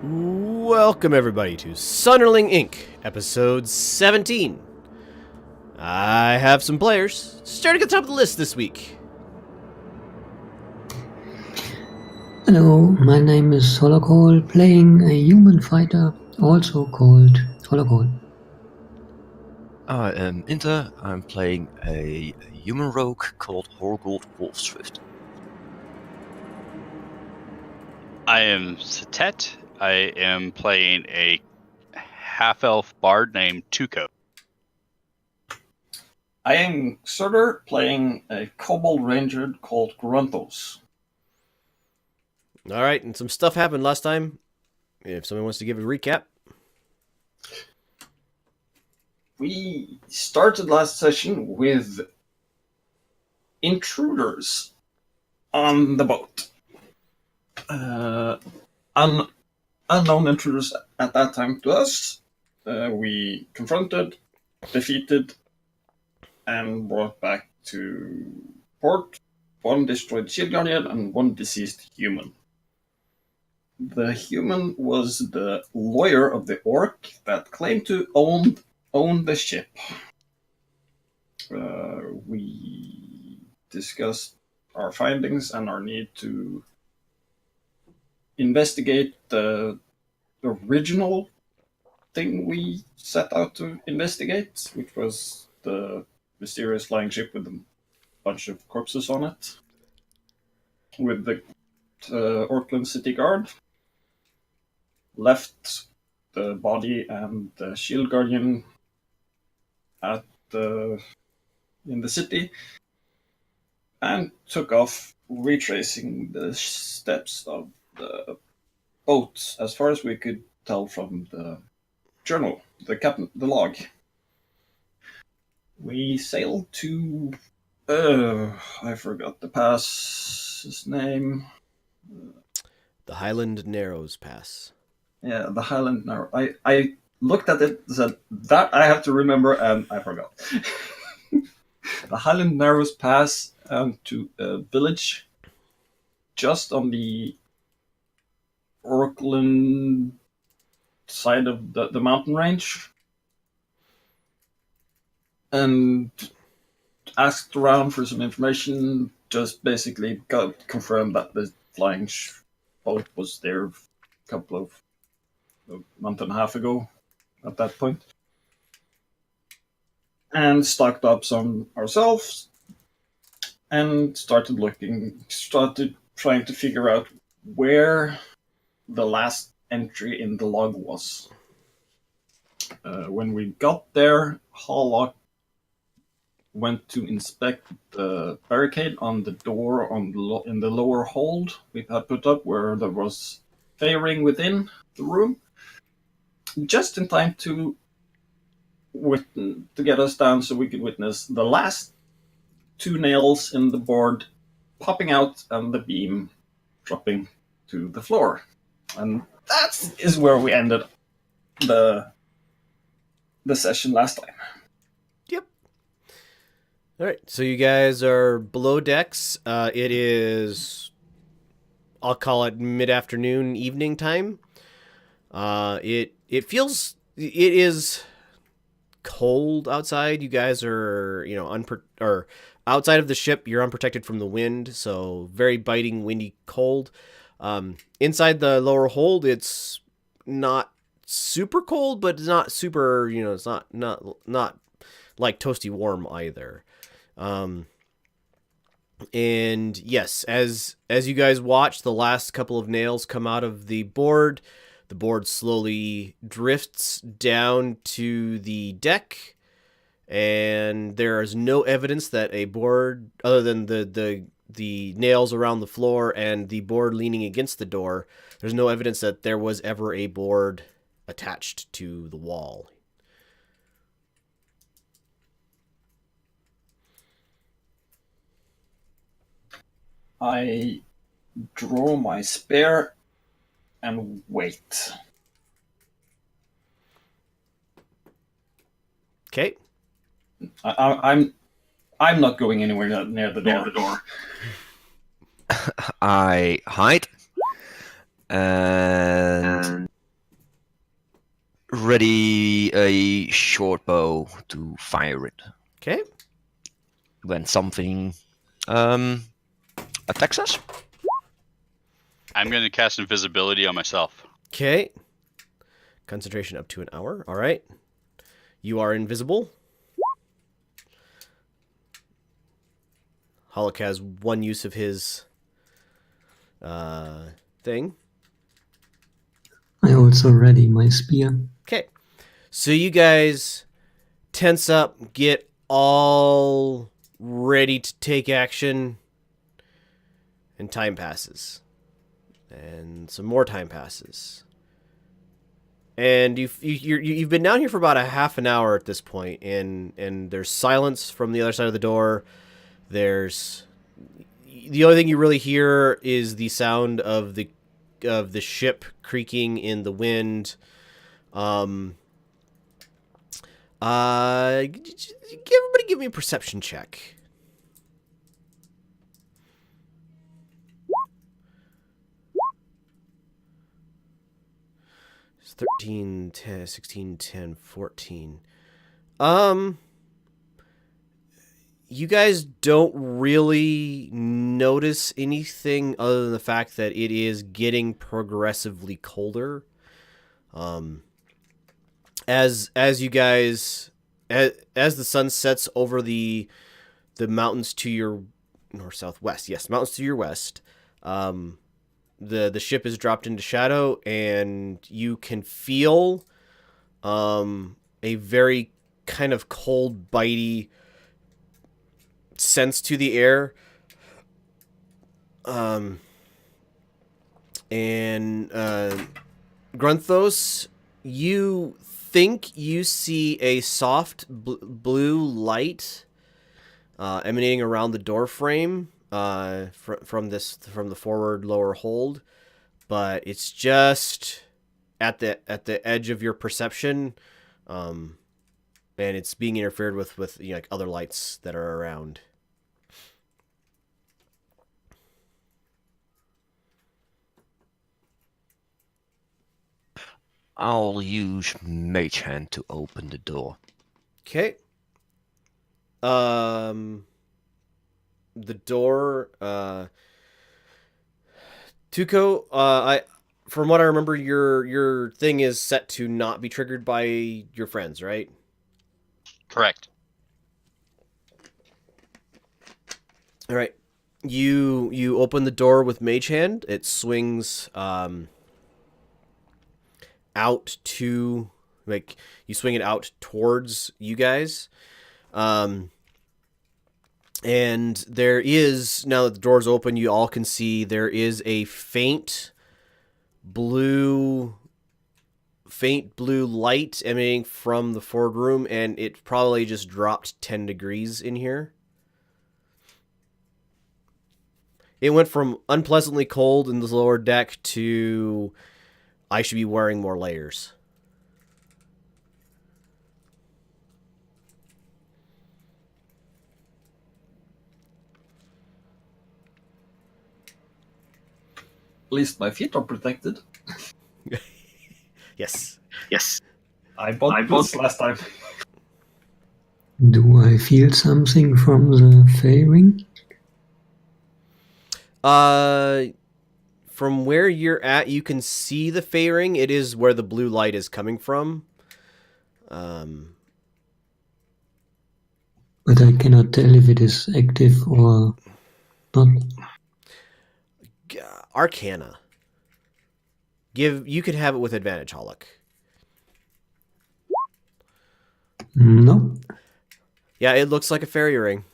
Welcome everybody to Sonderling Inc, episode 17. I have some players starting at the top of the list this week. Hello, my name is Holocol, playing a human fighter, also called Holocol. I am Inter. I'm playing a human rogue called Horgold Wolfswift. I am Satet. I am playing a half-elf bard named Tuco. I am Surtur, playing a kobold ranger called Grunthos. Alright, and some stuff happened last time. If someone wants to give a recap. We started last session with intruders on the boat. Unknown intruders at that time to us. We confronted, defeated, and brought back to port. One destroyed shield guardian and one deceased human. The human was the lawyer of the orc that claimed to own the ship. We discussed our findings and our need to investigate the original thing we set out to investigate, which was the mysterious flying ship with a bunch of corpses on it, with the Orkland City Guard. Left the body and the shield guardian in the city, and took off, retracing the steps of the boat as far as we could tell from the journal, the log. We sailed to I forgot the pass's name. The Highland Narrows Pass. Yeah, the Highland Narrow. I looked at it and said, that I have to remember, and I forgot. The Highland Narrows Pass to a village just on the Orkland side of the mountain range. And asked around for some information, just basically got confirmed that the flying boat was there a month and a half ago at that point. And stocked up some ourselves and started trying to figure out where the last entry in the log was. When we got there, Harlock went to inspect the barricade on the door in the lower hold we had put up, where there was fairing within the room, just in time to get us down so we could witness the last two nails in the board popping out and the beam dropping to the floor. And that is where we ended the session last time. Yep. Alright, so you guys are below decks. It is, I'll call it mid-afternoon, evening time. It is cold outside. You guys are, or outside of the ship, you're unprotected from the wind, so very biting, windy, cold. Inside the lower hold, it's not super cold, but it's not super, it's not like toasty warm either. And yes, as you guys watch the last couple of nails come out of the board slowly drifts down to the deck, and there is no evidence that a board, other than the nails around the floor and the board leaning against the door, there's no evidence that there was ever a board attached to the wall. I draw my spear and wait. Okay. I'm not going anywhere near the door. I hide and ready a short bow to fire it Okay. when something attacks us. I'm going to cast invisibility on myself. Okay. Concentration up to an hour. All right. You are invisible. Hulk has one use of his thing. I also ready my spear. Okay. So you guys tense up, get all ready to take action, and time passes. And some more time passes. And you've been down here for about a half an hour at this point, and there's silence from the other side of the door. There's the only thing you really hear is the sound of the ship creaking in the wind. Everybody give me a perception check. It's 13, 10, 16, 10, 14. You guys don't really notice anything other than the fact that it is getting progressively colder. As you guys, as the sun sets over the mountains to your southwest, yes, mountains to your west, the ship is dropped into shadow, and you can feel a very kind of cold, bitey sense to the air. Grunthos, you think you see a soft blue light emanating around the door frame from the forward lower hold, but it's just at the edge of your perception, and it's being interfered with like other lights that are around. I'll use Mage Hand to open the door. Okay. The door, Tuco, from what I remember, your thing is set to not be triggered by your friends, right? Correct. All right. You open the door with Mage Hand. It swings out to, like, you swing it out towards you guys. And there is, now that the door's open, you all can see there is a faint blue light emanating from the forward room, and it probably just dropped 10 degrees in here. It went from unpleasantly cold in the lower deck to I should be wearing more layers. At least my feet are protected. Yes. I bought this last time. Do I feel something from the fairing? From where you're at, you can see the fairing. It is where the blue light is coming from. But I cannot tell if it is active or not. Arcana. You could have it with advantage, Hollock. No. Yeah, it looks like a fairy ring.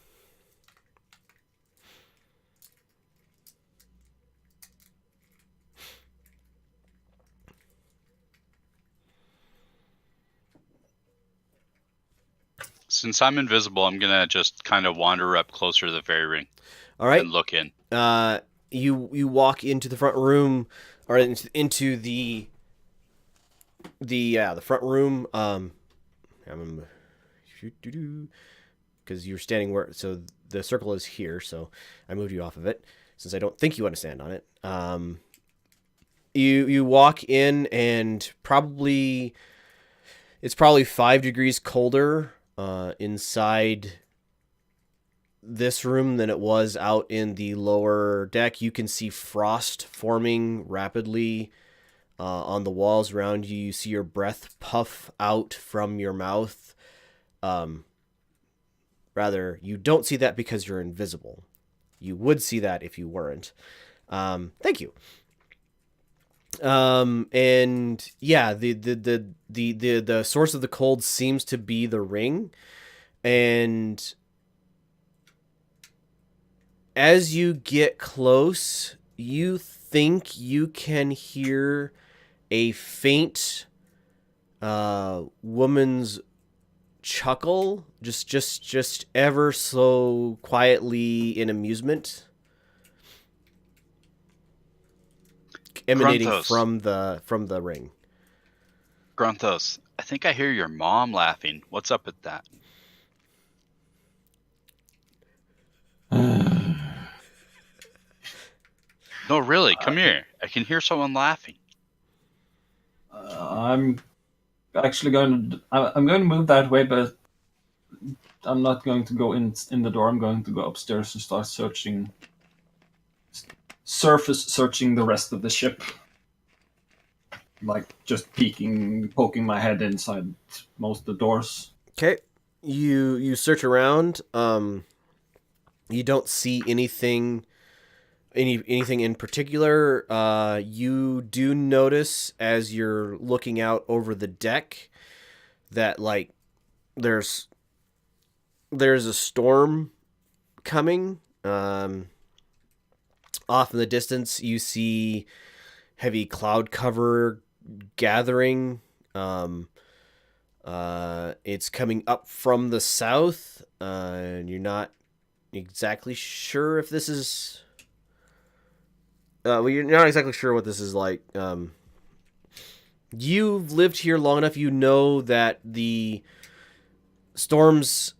Since I'm invisible, I'm gonna just kind of wander up closer to the fairy ring. All right. And look in. You walk into the front room, or into the front room. Because you're standing where, so the circle is here, so I moved you off of it since I don't think you want to stand on it. You walk in, and probably It's probably 5 degrees colder inside this room than it was out in the lower deck. You can see frost forming rapidly on the walls around you. You see your breath puff out from your mouth. Rather, you don't see that because you're invisible. You would see that if you weren't. Thank you. And yeah, the source of the cold seems to be the ring, and as you get close, you think you can hear a faint woman's chuckle, just ever so quietly in amusement, emanating Grunthos. from the ring. Grunthos, I think I hear your mom laughing. What's up with that? No, really, come here. I can hear someone laughing. I'm actually I'm going to move that way, but I'm not going to go in the door. I'm going to go upstairs and start surface searching the rest of the ship. Like just poking my head inside most of the doors. Okay, you search around. You don't see anything in particular. You do notice as you're looking out over the deck that like there's a storm coming. Off in the distance, you see heavy cloud cover gathering. It's coming up from the south, and you're not exactly sure if this is. You're not exactly sure what this is like. You've lived here long enough. You know that the storms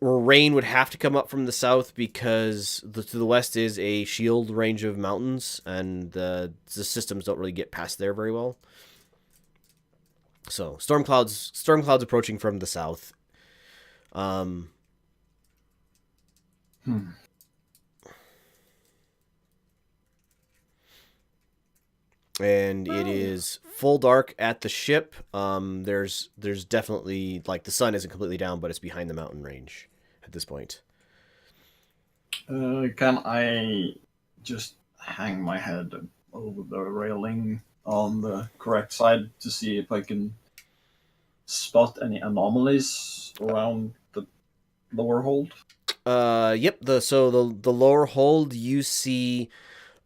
or rain would have to come up from the south because to the west is a shield range of mountains, and the systems don't really get past there very well. So storm clouds approaching from the south. And it is full dark at the ship. There's definitely, like, the sun isn't completely down, but it's behind the mountain range at this point. Can I just hang my head over the railing on the correct side to see if I can spot any anomalies around the lower hold? Yep. The lower hold, you see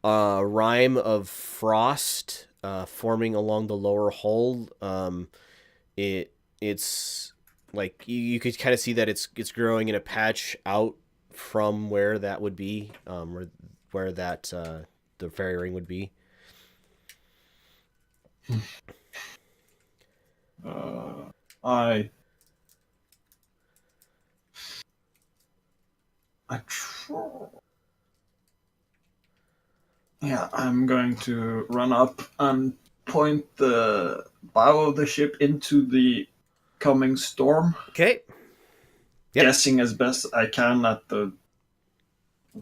a rime of frost forming along the lower hold. It's like you could kind of see that it's growing in a patch out from where that would be, where that the fairy ring would be. I'm going to run up and point the bow of the ship into the coming storm. Okay. Yep. Guessing as best I can at the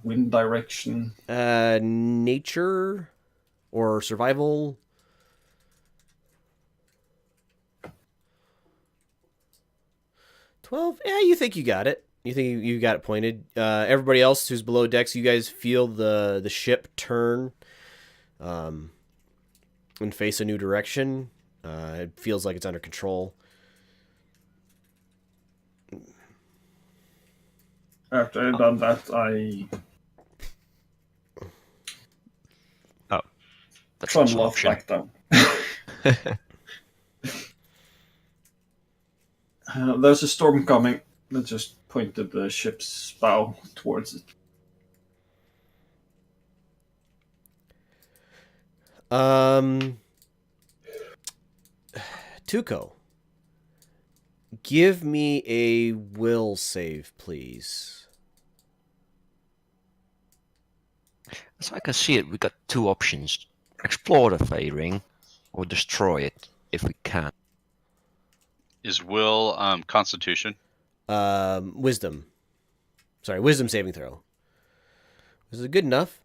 wind direction. Nature or survival. 12? Yeah, you think you got it. You think you got it pointed. Everybody else who's below decks, you guys feel the ship turn and face a new direction. It feels like it's under control. After I've done that, That's trundle an off option. back down. There's a storm coming. I just pointed the ship's bow towards it. Tuco, give me a will save, please. As I can see it, we got two options: explore the fairy ring, or destroy it if we can. Is will Constitution? Wisdom. Sorry, wisdom saving throw. This is good enough.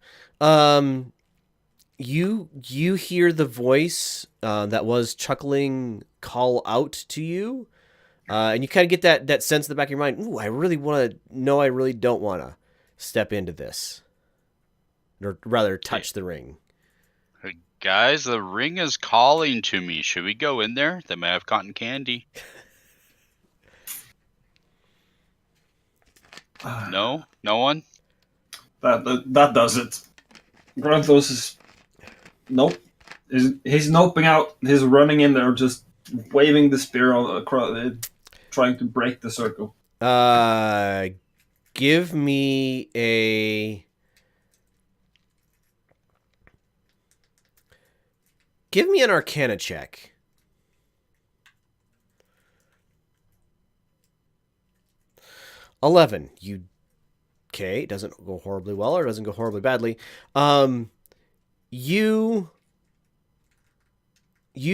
You hear the voice that was chuckling call out to you, and you kind of get that sense in the back of your mind. Ooh, I really want to. No, I really don't want to step into this, or rather, touch the ring. Hey, guys, the ring is calling to me. Should we go in there? They may have cotton candy. No, no one. That does it. Granthos is nope. He's noping out. He's running in there, just waving the spear across, trying to break the circle. Give me a. Give me an Arcana check. $11. You okay? It doesn't go horribly well, or it doesn't go horribly badly. You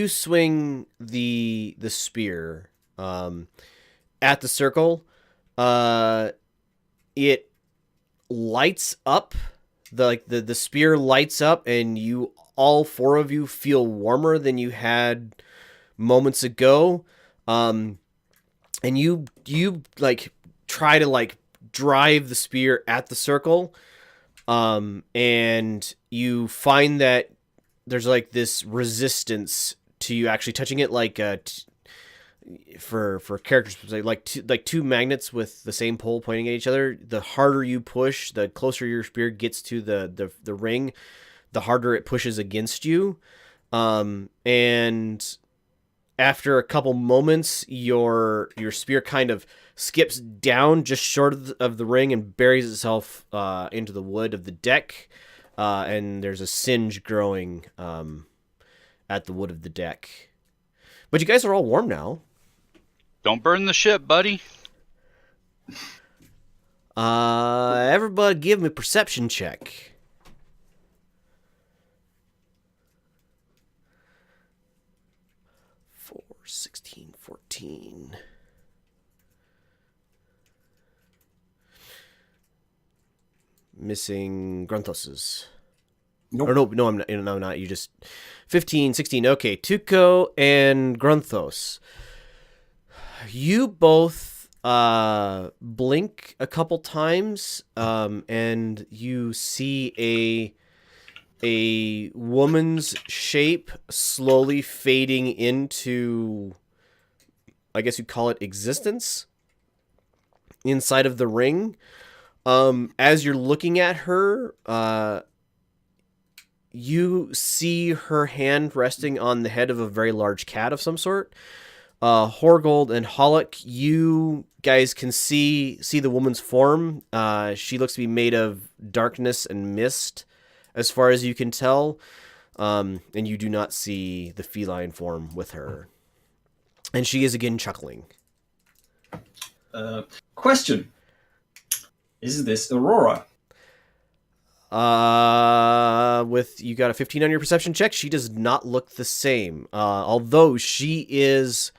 swing the spear at the circle. It lights up. The spear lights up, and all four of you feel warmer than you had moments ago. And you like try to like drive the spear at the circle. And you find that there's like this resistance to you actually touching it, like for characters like two magnets with the same pole pointing at each other. The harder you push, the closer your spear gets to the ring, the harder it pushes against you. And after a couple moments, your spear kind of skips down just short of the ring and buries itself into the wood of the deck. And there's a singe growing at the wood of the deck. But you guys are all warm now. Don't burn the ship, buddy. Everybody give me a perception check. Four, 16, 14. Missing Grunthos's. Nope. Or no, I'm not. No, not you. Just 15, 16. Okay, Tuco and Grunthos. You both blink a couple times, and you see a woman's shape slowly fading into, I guess you'd call it, existence inside of the ring. As you're looking at her, you see her hand resting on the head of a very large cat of some sort. Horgold and Hollick, you guys can see the woman's form. She looks to be made of darkness and mist, as far as you can tell. And you do not see the feline form with her. And she is again chuckling. Question. Is this Aurora? With you got a 15 on your perception check, she does not look the same. Although she is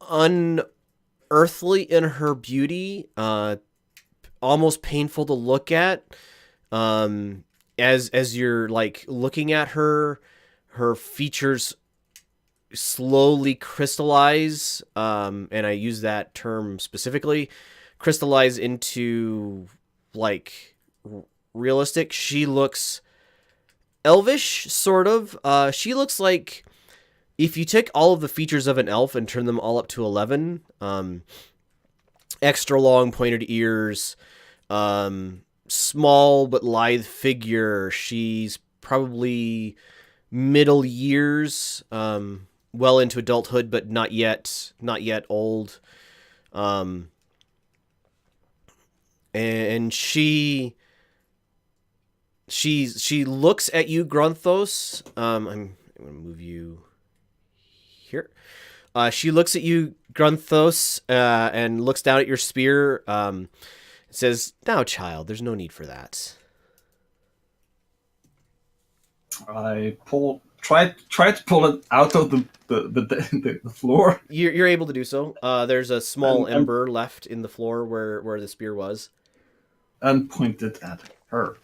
unearthly in her beauty, almost painful to look at. As you're like looking at her features slowly crystallize, and I use that term specifically, crystallize into like realistic. She looks elvish, sort of. She looks like if you took all of the features of an elf and turned them all up to 11, extra long pointed ears, small but lithe figure. She's probably middle years, well into adulthood, but not yet old. And she looks at you, Grunthos. I'm going to move you here. She looks at you, Grunthos, and looks down at your spear. Says, "Now, child, there's no need for that." I pull try to pull it out of the floor. You're able to do so. There's a small And- ember left in the floor where the spear was. And point it at her.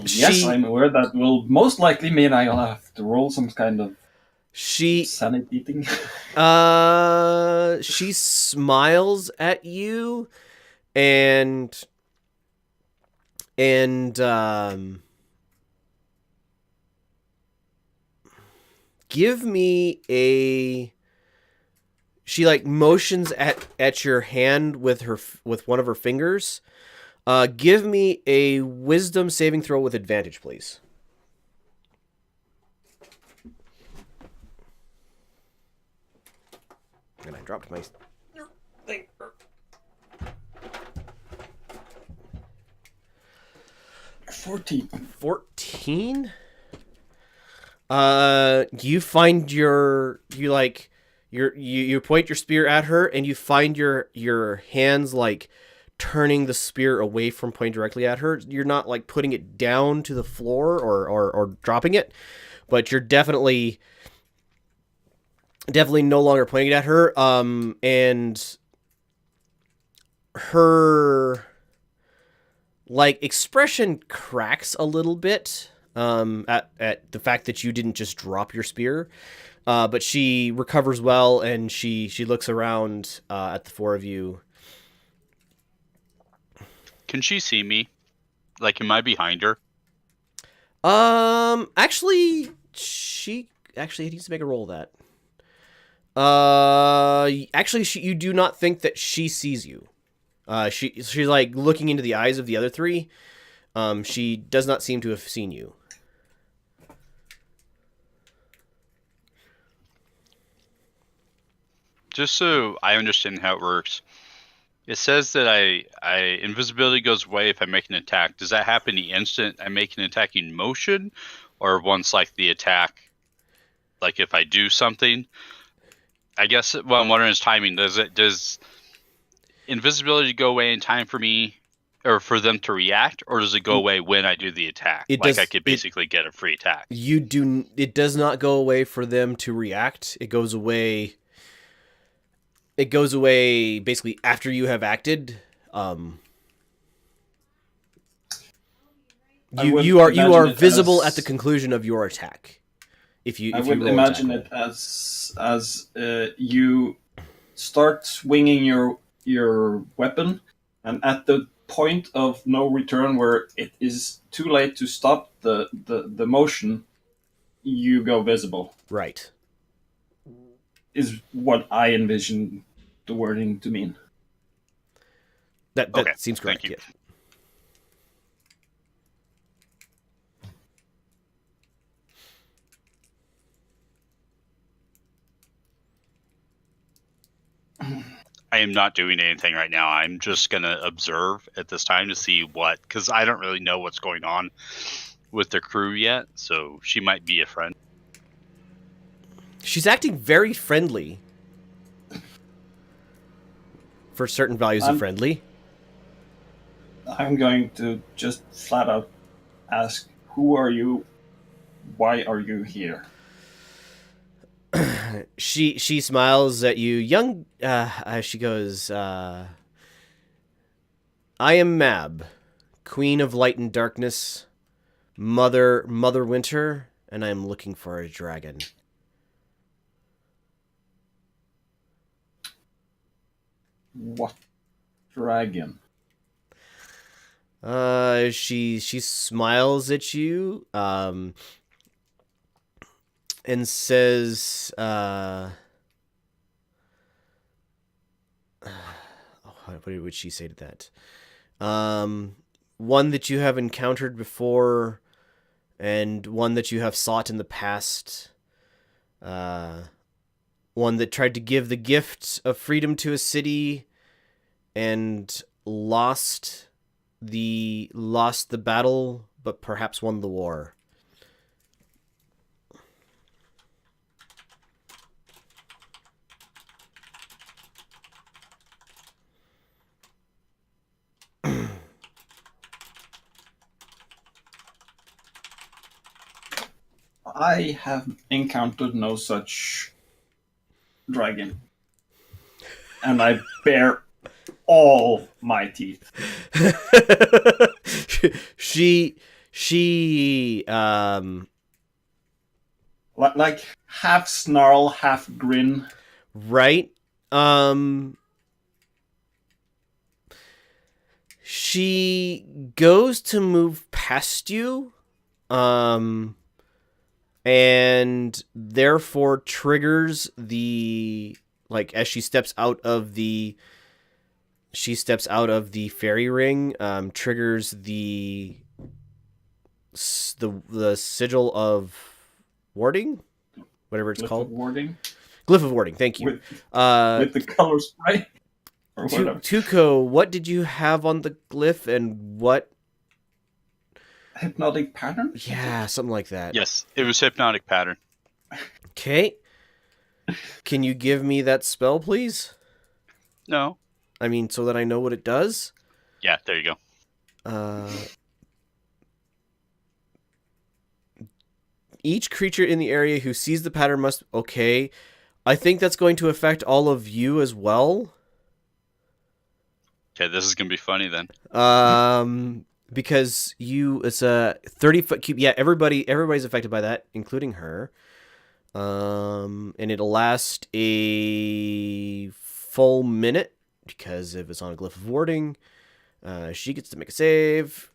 Yes, I'm aware that will most likely mean I'll have to roll some kind of sanity thing. She smiles at you and give me a. She like motions at your hand with one of her fingers. Give me a wisdom saving throw with advantage, please. And I dropped my thing. 14? You find you point your spear at her, and you find your hands like turning the spear away from pointing directly at her. You're not like putting it down to the floor or dropping it, but you're definitely no longer pointing it at her. And her like expression cracks a little bit at the fact that you didn't just drop your spear. But she recovers well, and she looks around at the four of you. Can she see me? Like, am I behind her? Actually, she needs to make a roll of that. Actually, you do not think that she sees you. She's like looking into the eyes of the other three. She does not seem to have seen you. Just so I understand how it works, it says that I invisibility goes away if I make an attack. Does that happen the instant I make an attacking motion, or once like the attack, like if I do something? I guess what I'm wondering is timing. Does invisibility go away in time for me or for them to react, or does it go away when I do the attack? I could basically get a free attack. It does not go away for them to react. It goes away. It goes away basically after you have acted. You are visible at the conclusion of your attack. I would imagine it as you start swinging your weapon, and at the point of no return, where it is too late to stop the motion, you go visible. Right. Is what I envision the wording to mean. That seems correct. Thank you. Yeah. I am not doing anything right now. I'm just going to observe at this time to see because I don't really know what's going on with the crew yet, so she might be a friend. She's acting very friendly. For certain values of friendly. I'm going to just flat out ask, who are you? Why are you here? She smiles at you, young. She goes, "I am Mab, Queen of Light and Darkness, Mother Winter, and I am looking for a dragon." What dragon? She smiles at you, and says, what would she say to that? One that you have encountered before, and one that you have sought in the past. One that tried to give the gift of freedom to a city, and lost the battle, but perhaps won the war. I have encountered no such dragon. And I bare all my teeth. she Like half snarl, half grin. right? She goes to move past you, and therefore triggers the, like, as she steps out of the fairy ring, triggers the sigil of warding, whatever it's Glyph called. of warding. Glyph of warding, thank you. With the color spray. Or whatever. Tuco, what did you have on the glyph, and what? Hypnotic pattern? Yeah, something like that. Yes, it was hypnotic pattern. Okay. Can you give me that spell, please? No. I mean, so that I know what it does? Yeah, there you go. Each creature in the area who sees the pattern must... Okay. I think that's going to affect all of you as well. Okay, this is going to be funny then. Because it's a 30-foot cube. Yeah, everybody's affected by that, including her. And it'll last a full minute, because if it's on a glyph of warding, she gets to make a save.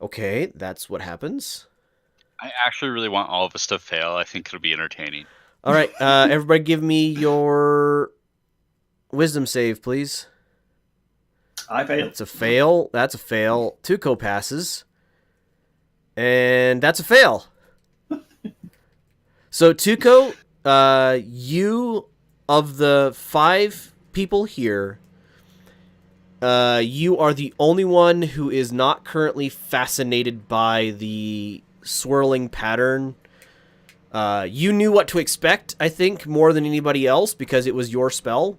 Okay, that's what happens. I actually really want all of us to fail. I think it'll be entertaining. All right, everybody give me your wisdom save, please. I failed. That's a fail. That's a fail. Tuco passes. And that's a fail. So, Tuco, you, of the 5 people here, you are the only one who is not currently fascinated by the swirling pattern. You knew what to expect, I think, more than anybody else, because it was your spell.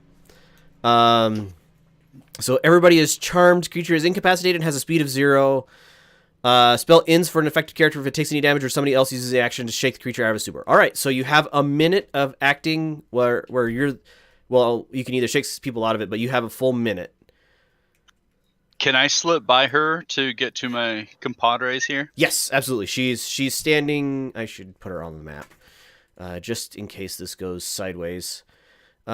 So everybody is charmed. Creature is incapacitated and has a speed of 0. Spell ends for an affected character if it takes any damage or somebody else uses the action to shake the creature out of a stupor. All right, so you have a minute of acting where you're... Well, you can either shake people out of it, but you have a full minute. Can I slip by her to get to my compadres here? Yes, absolutely. She's standing... I should put her on the map, just in case this goes sideways. She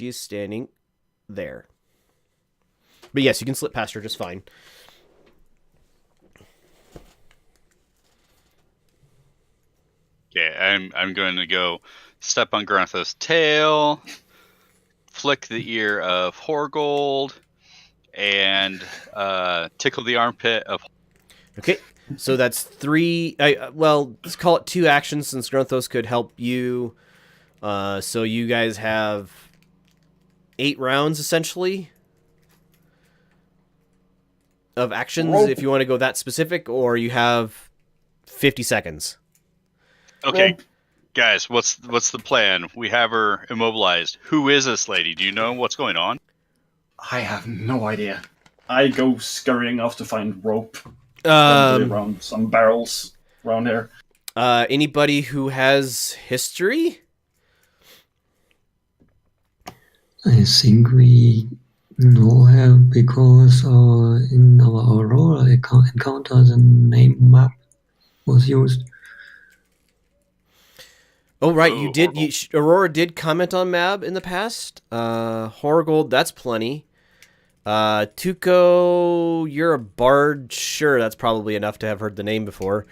is standing there. But yes, you can slip past her just fine. Okay, I'm going to go step on Grantha's tail, flick the ear of Horgold, and tickle the armpit of... Okay, so that's 3... well, let's call it 2 actions, since Granthos could help you. So you guys have 8 rounds, essentially, of actions, if you want to go that specific, or you have 50 seconds. Okay, guys, what's the plan? We have her immobilized. Who is this lady? Do you know what's going on? I have no idea. I go scurrying off to find rope. Probably around some barrels around here. Anybody who has history? I think we know her because in our Aurora encounter the name map was used. Oh, right, you did. Aurora did comment on Mab in the past. Horgold, that's plenty. Tuco, you're a bard. Sure, that's probably enough to have heard the name before.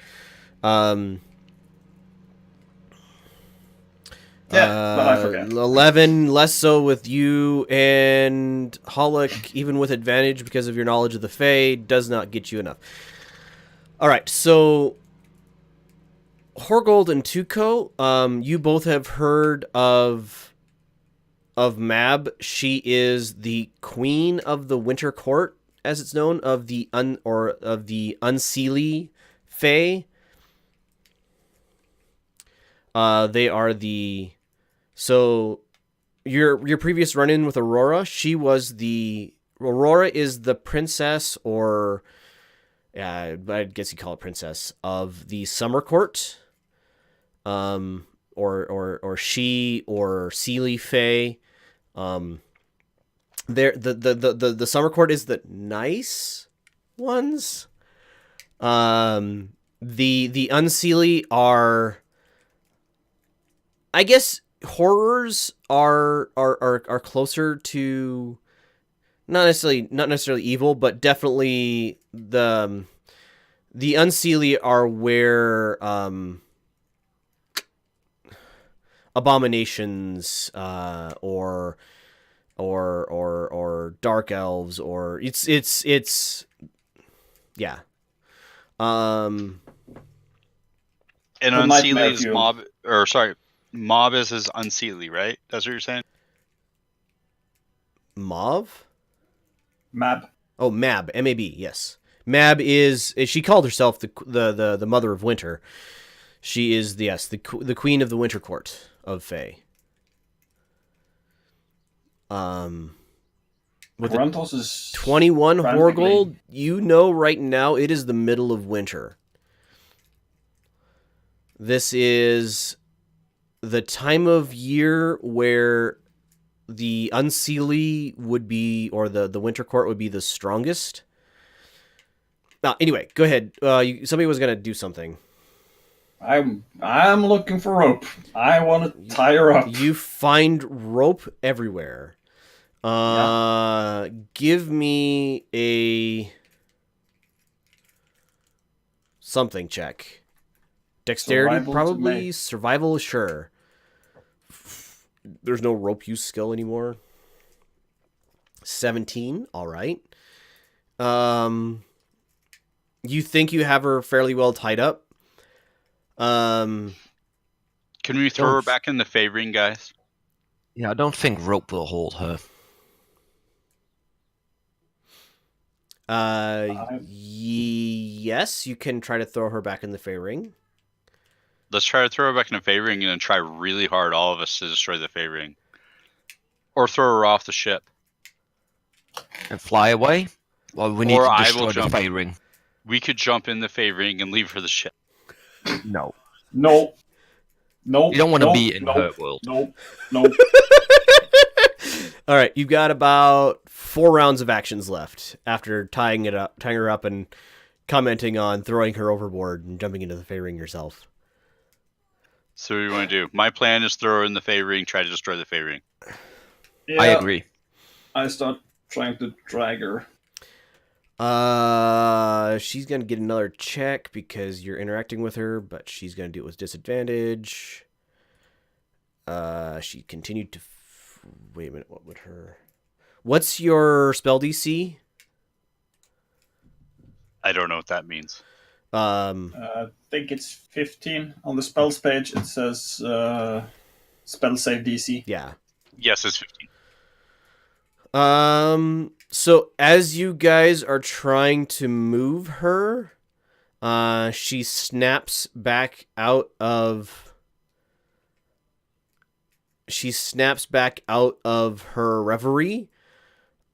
Yeah, but I forget. 11, less so with you, and Hollick, even with advantage because of your knowledge of the Fae, does not get you enough. All right, so Horgold and Tuco, you both have heard of Mab. She is the queen of the Winter Court, as it's known, of the Unseelie Fae. They are the... So, your previous run-in with Aurora, Aurora is the princess, or but I guess you call it princess of the Summer Court, or she or Sealy Fae. There the Summer Court is the nice ones. The Unseelie are, I guess, horrors are closer to not necessarily evil, but definitely the Unseelie are where abominations or dark elves, or it's yeah. And The Unseelie Nightmare is Fuel. mob, or sorry, mob is his Unseelie, right? That's what you're saying? Mauve? Mab. Oh, Mab, M-A-B, yes. Mab is she called herself the Mother of Winter. She is the Queen of the Winter Court of Fae. With Gruntos is 21 frantically- Horgold, you know right now it is the middle of winter. This is the time of year where the Unseelie would be, or the Winter Court would be the strongest. Anyway, go ahead. Somebody was going to do something. I'm looking for rope. I want to tie her up. You find rope everywhere. Give me a something check. Dexterity, Survival to probably. make. Survival, sure. There's no rope use skill anymore. 17, all right. You think you have her fairly well tied up. Can we throw Don't- her back in the Fae ring, guys? Yeah, I don't think rope will hold her. Yes, you can try to throw her back in the Fae ring. Let's try to throw her back in the Fae ring and then try really hard, all of us, to destroy the Fae ring. Or throw her off the ship. And fly away? Well, we need Or to I destroy will the jump. Fae ring. We could jump in the Fae ring and leave her the ship. No. No. No. You don't want to no, be in no, her world. No. No. All right, you've got about 4 rounds of actions left after tying her up, and commenting on throwing her overboard and jumping into the Fae ring yourself. So what do you want to do? My plan is throw her in the Fae ring, try to destroy the Fae ring. Yeah, I agree. I start trying to drag her. She's gonna get another check because you're interacting with her, but she's gonna do it with disadvantage. She continued to. Wait a minute. What would her? What's your spell DC? I don't know what that means. I think it's 15. On the spells page, it says spell save DC. Yeah. Yes, it's 15. So as you guys are trying to move her, she snaps back out of her reverie.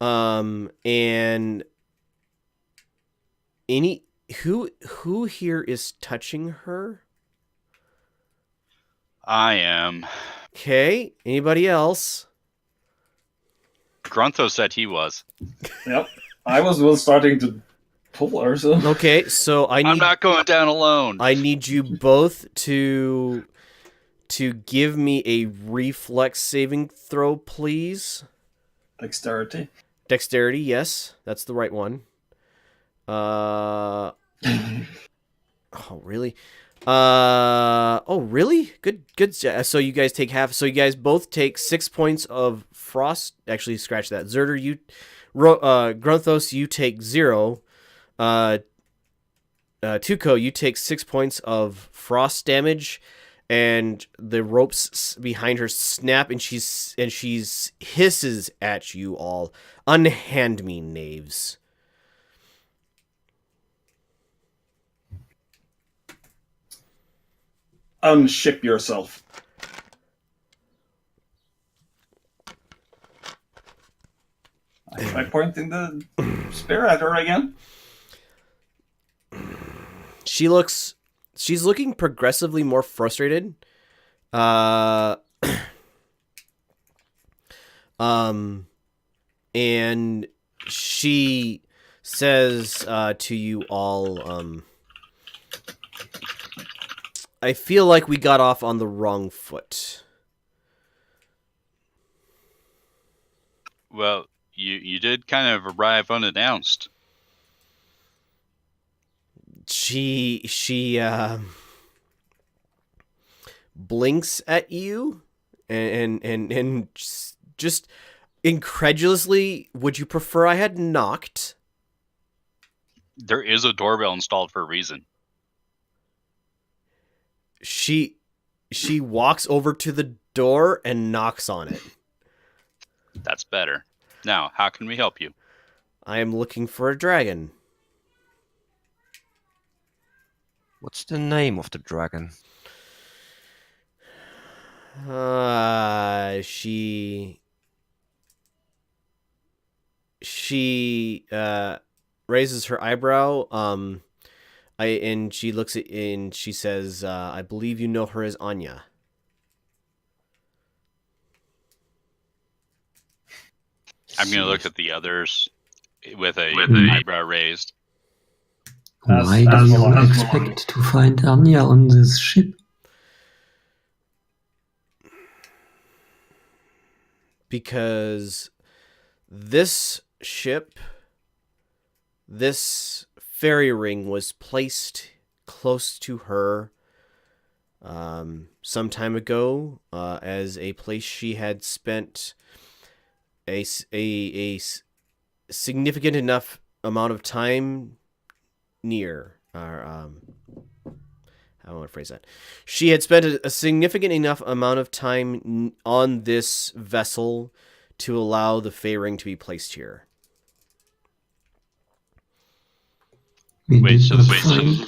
And who here is touching her? I am. Okay, anybody else? Gruntho said he was. Yep. I was starting to pull her, so. Okay, so I'm not going down alone. I need you both to give me a reflex saving throw, please. Dexterity. Dexterity, yes, that's the right one. Oh, really? Oh, really? Good. So you guys take half. So you guys both take 6 points of frost. Actually, scratch that. Zerder, Grunthos, you take 0. Tuco, you take 6 points of frost damage, and the ropes behind her snap, and she's hisses at you all. Unhand me, knaves. Unship yourself. I try pointing the spear at her again. she's looking progressively more frustrated. And she says to you all, I feel like we got off on the wrong foot. Well, you did kind of arrive unannounced. She blinks at you and just incredulously, would you prefer I had knocked? There is a doorbell installed for a reason. She walks over to the door and knocks on it. That's better. Now, how can we help you? I am looking for a dragon. What's the name of the dragon? She raises her eyebrow. And she looks at and she says, "I believe you know her as Anya." I'm going to look at the others with an eyebrow raised. Why do you expect to find Anya on this ship? Because this ship, this fairy ring was placed close to her some time ago as a place she had spent a significant enough amount of time near. How do I want to phrase that? She had spent a significant enough amount of time on this vessel to allow the Fey Ring to be placed here. We did not find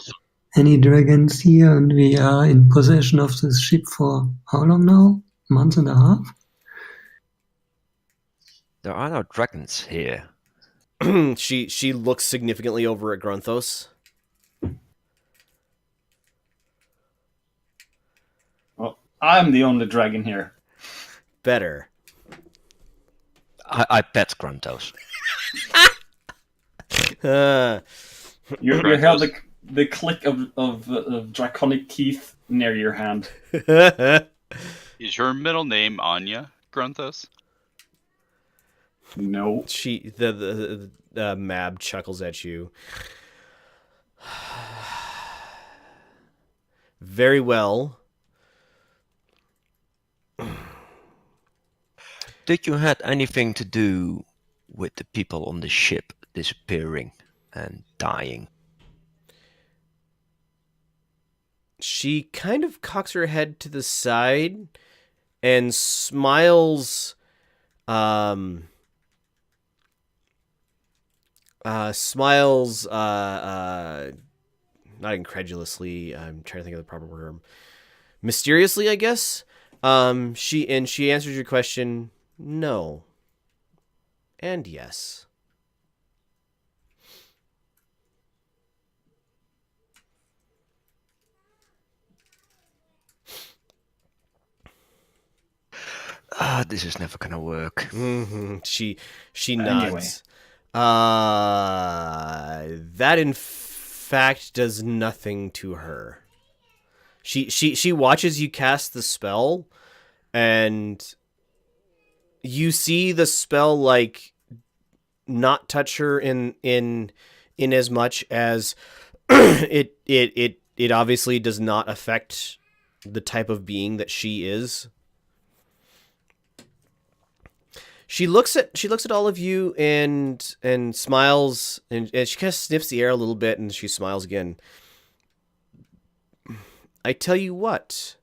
any dragons here, and we are in possession of this ship for how long now? A month and a half? There are no dragons here. She looks significantly over at Grunthos. Well, I'm the only dragon here. Better. I bet Gruntos. You held the click of draconic teeth near your hand. Is your middle name Anya, Grunthos? No. The Mab chuckles at you. Very well. Did you had anything to do with the people on the ship disappearing and dying? She kind of cocks her head to the side and smiles. Not incredulously. I'm trying to think of the proper word. Mysteriously, I guess. She answers your question. No. And yes. This is never gonna work. Mm-hmm. She Anyway. nods. That in fact does nothing to her. She watches you cast the spell, and you see the spell like not touch her in as much as it obviously does not affect the type of being that she is. She looks at all of you and smiles, and she kind of sniffs the air a little bit, and she smiles again. I tell you what,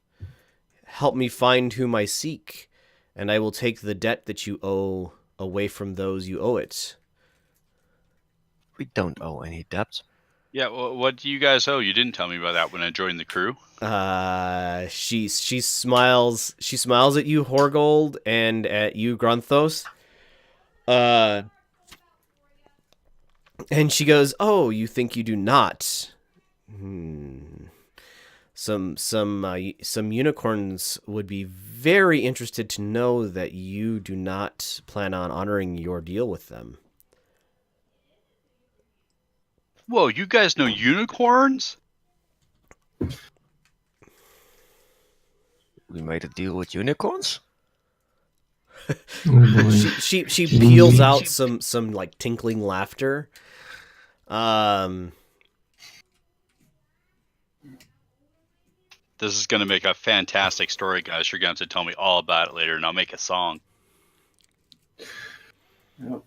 help me find whom I seek, and I will take the debt that you owe away from those you owe it. We don't owe any debt. Yeah, well, what do you guys owe? You didn't tell me about that when I joined the crew. She smiles. She smiles at you, Horgold, and at you, Grunthos. And she goes, "Oh, you think you do not? Some unicorns would be very interested to know that you do not plan on honoring your deal with them. Whoa, you guys know unicorns? We made a deal with unicorns? Oh boy. She She peels didn't- out some like tinkling laughter. This is going to make a fantastic story, guys. You're going to have to tell me all about it later, and I'll make a song. Yep.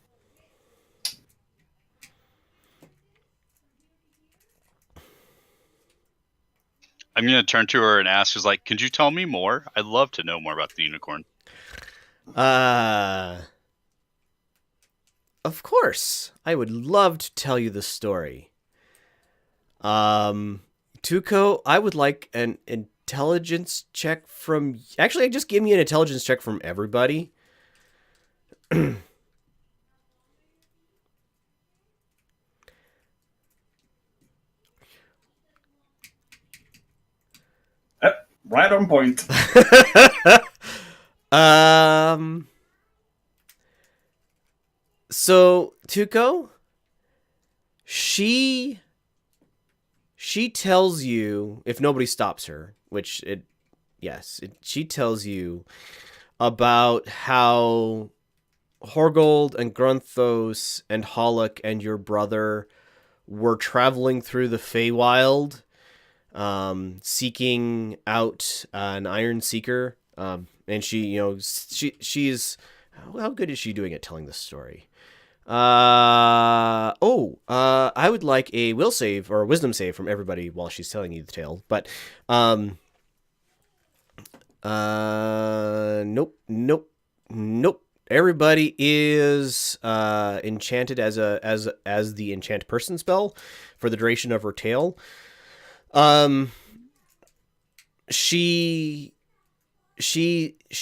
I'm going to turn to her and ask, "Is like, could you tell me more? I'd love to know more about the unicorn." Of course, I would love to tell you the story. Tuco, I would like an intelligence check from... Actually, just give me an intelligence check from everybody. Right on point. So Tuco, she tells you, if nobody stops her, which she tells you about how Horgold and Grunthos and Hollock and your brother were traveling through the Feywild, seeking out an Iron Seeker. And she's how good is she doing at telling this story? I would like a will save or a wisdom save from everybody while she's telling you the tale. But nope. Everybody is enchanted as the enchant person spell for the duration of her tale. She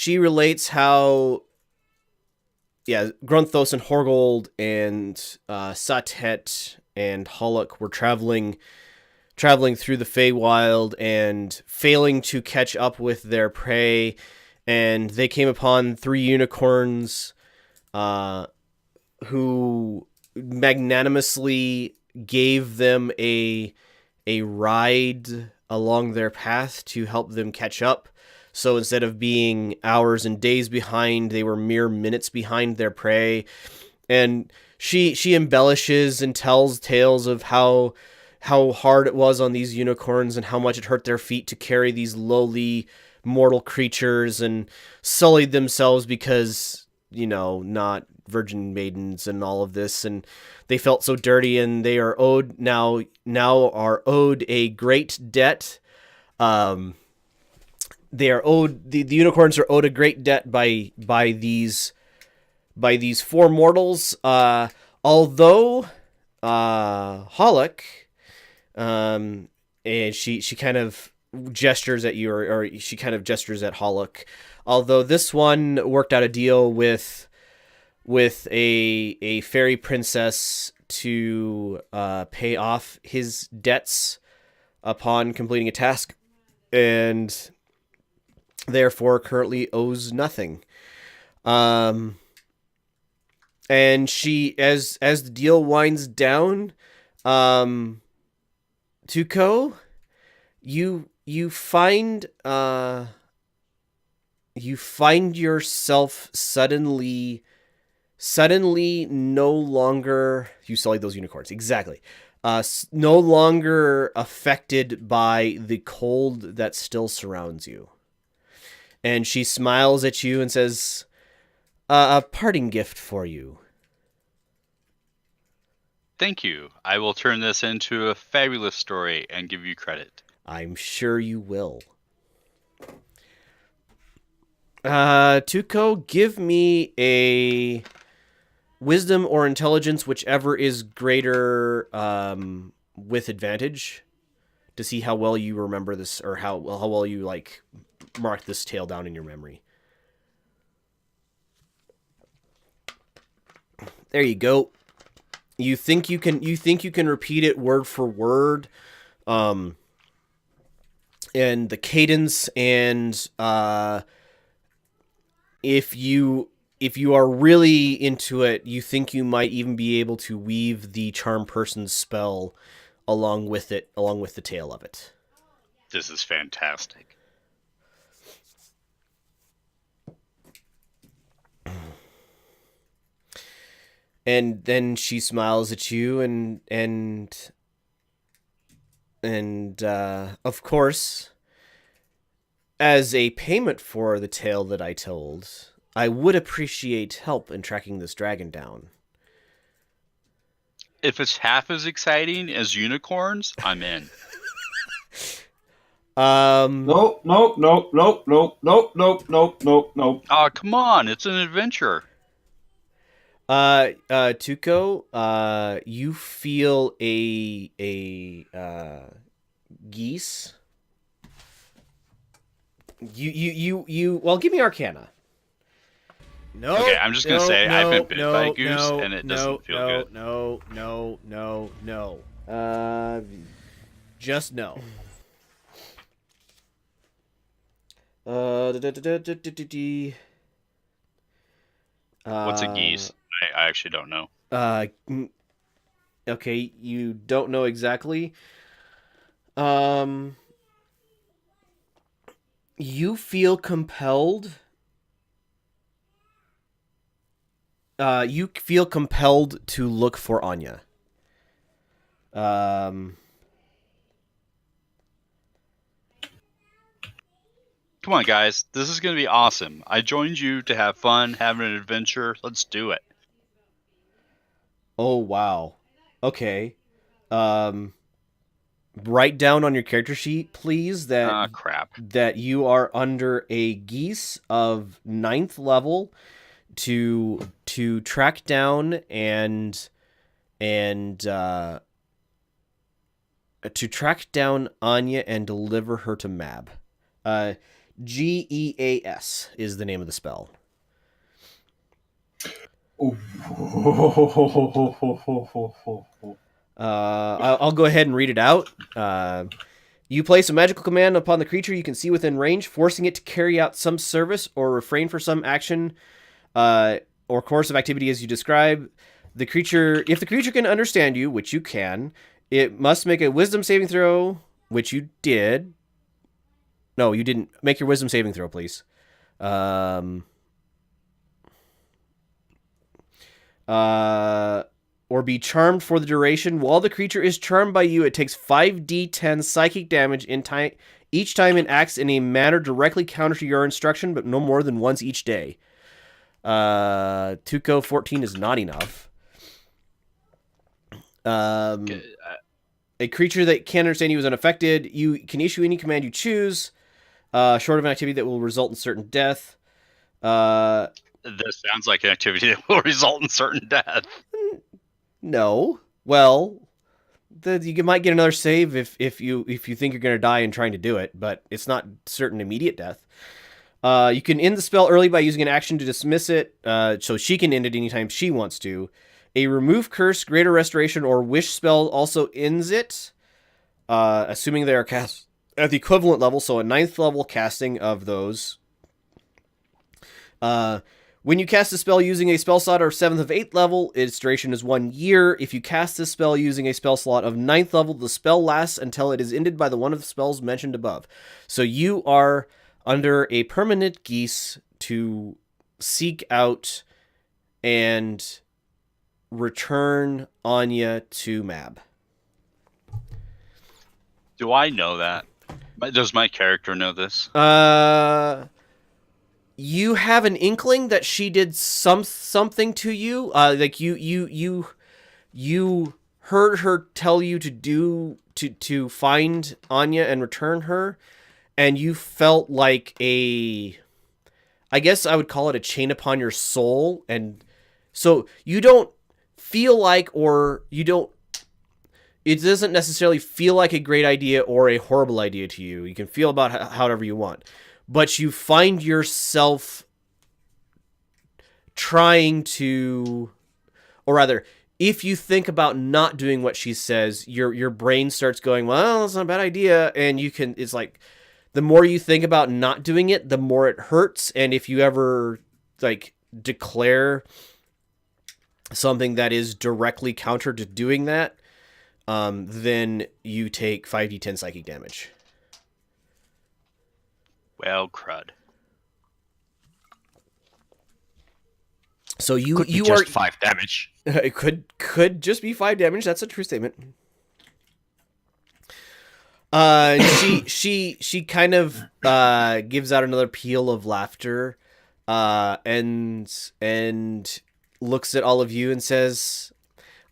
relates how Grunthos and Horgold and Satet and Hollock were traveling through the Feywild and failing to catch up with their prey, and they came upon 3 unicorns who magnanimously gave them a ride along their path to help them catch up. So instead of being hours and days behind, they were mere minutes behind their prey. And she embellishes and tells tales of how hard it was on these unicorns and how much it hurt their feet to carry these lowly mortal creatures, and sullied themselves because, not virgin maidens and all of this, and they felt so dirty, and they are owed a great debt. They are owed the unicorns are owed a great debt by these 4 mortals. Although Hollock, and she kind of gestures at you, or she kind of gestures at Hollock. Although this one worked out a deal with a fairy princess to pay off his debts upon completing a task, and therefore currently owes nothing. And she, as the deal winds down, Tuco, you find yourself suddenly no longer... You sullied those unicorns, exactly. No longer affected by the cold that still surrounds you. And she smiles at you and says, a parting gift for you. Thank you. I will turn this into a fabulous story and give you credit. I'm sure you will. Tuco, give me a wisdom or intelligence, whichever is greater, with advantage, to see how well you remember this, or how well you mark this tale down in your memory. There you go. You think you can repeat it word for word, And the cadence, and if you are really into it, you think you might even be able to weave the charm person's spell along with the tail of it. This is fantastic. And then she smiles at you, and of course, as a payment for the tale that I told, I would appreciate help in tracking this dragon down. If it's half as exciting as unicorns, I'm in. No. Oh, come on. It's an adventure. Tuco, you feel a geese. Well, give me Arcana. No. Okay, I'm just gonna say I've been bit by a goose, no, and it doesn't feel good. No. Just no. What's a geese? I actually don't know. Okay, you don't know exactly. You feel compelled. You feel compelled to look for Anya. Come on, guys. This is going to be awesome. I joined you to have fun, have an adventure. Let's do it. Oh, wow. Okay. Write down on your character sheet, please, Crap. that you are under a geese of 9th level to track down and to track down Anya and deliver her to Mab. Geas is the name of the spell. I'll go ahead and read it out. You place a magical command upon the creature you can see within range, forcing it to carry out some service or refrain from some action or course of activity as you describe. If the creature can understand you, which you can, it must make a wisdom saving throw, which you did. No, you didn't. Make your wisdom saving throw, please. Or be charmed for the duration. While the creature is charmed by you, it takes 5d10 psychic damage each time it acts in a manner directly counter to your instruction, but no more than once each day. Tuco, 14 is not enough. A creature that can't understand you is unaffected. You can issue any command you choose, short of an activity that will result in certain death. This sounds like an activity that will result in certain death. No. Well, you might get another save if you think you're going to die in trying to do it, but it's not certain immediate death. You can end the spell early by using an action to dismiss it, so she can end it anytime she wants to. A remove curse, greater restoration, or wish spell also ends it, assuming they are cast at the equivalent level, so a 9th level casting of those. When you cast a spell using a spell slot of 7th of 8th level, its duration is 1 year. If you cast this spell using a spell slot of 9th level, the spell lasts until it is ended by the one of the spells mentioned above. So you are under a permanent geese to seek out and return Anya to Mab. Do I know that? Does my character know this? You have an inkling that she did something to you. Like you heard her tell you to find Anya and return her, and you felt like I guess I would call it a chain upon your soul, and so you don't feel like, or you don't. It doesn't necessarily feel like a great idea or a horrible idea to you. You can feel about however you want. But you find yourself trying to, or rather, if you think about not doing what she says, your brain starts going, well, that's not a bad idea. And it's like, the more you think about not doing it, the more it hurts. And if you ever like declare something that is directly counter to doing that, then you take 5d10 psychic damage. Well, crud. Could So be you just are 5 damage. it could just be 5 damage. That's a true statement. She kind of gives out another peal of laughter, and looks at all of you and says,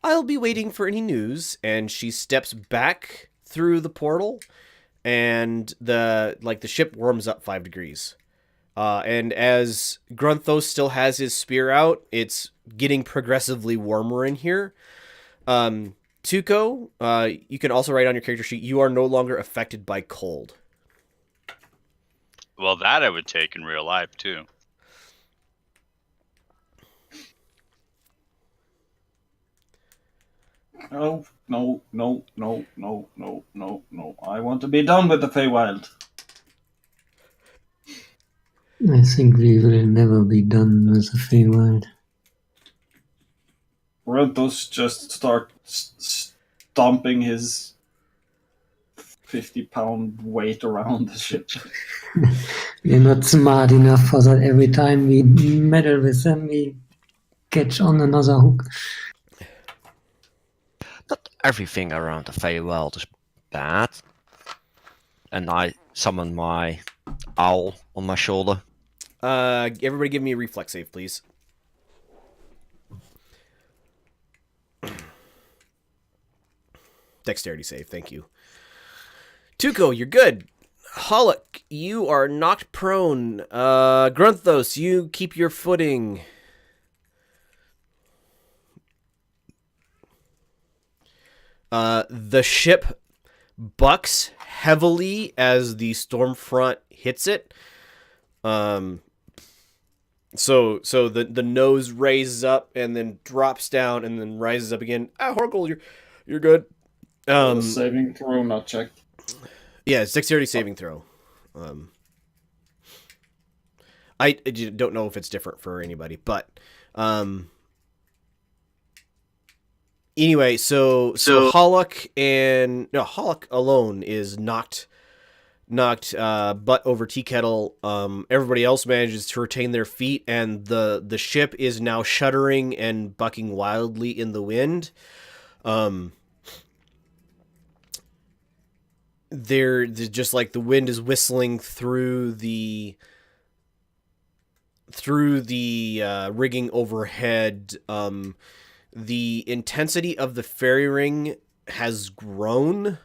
"I'll be waiting for any news." And she steps back through the portal, and the ship warms up 5 degrees. And as Grunthos still has his spear out, it's getting progressively warmer in here. Tuco, you can also write on your character sheet, you are no longer affected by cold. Well, that I would take in real life, too. No. I want to be done with the Feywild. I think we will never be done with the Feywild. Rentos just start stomping his 50-pound weight around the ship. We're not smart enough for that. Every time we meddle with them, we catch on another hook. Not everything around the Feywild is bad. And I summon my owl on my shoulder. Everybody give me a reflex save, please. Dexterity save, thank you. Tuco, you're good. Hollock, you are knocked prone. Grunthos, you keep your footing. The ship bucks heavily as the storm front hits it. So the nose raises up and then drops down and then rises up again. Horgle, you're good. Saving throw not checked. Yeah, it's dexterity saving throw. I don't know if it's different for anybody, but anyway, so Hollock alone is knocked butt over tea kettle. Everybody else manages to retain their feet, and the ship is now shuddering and bucking wildly in the wind. They're just like the wind is whistling through the rigging overhead. The intensity of the fairy ring has grown.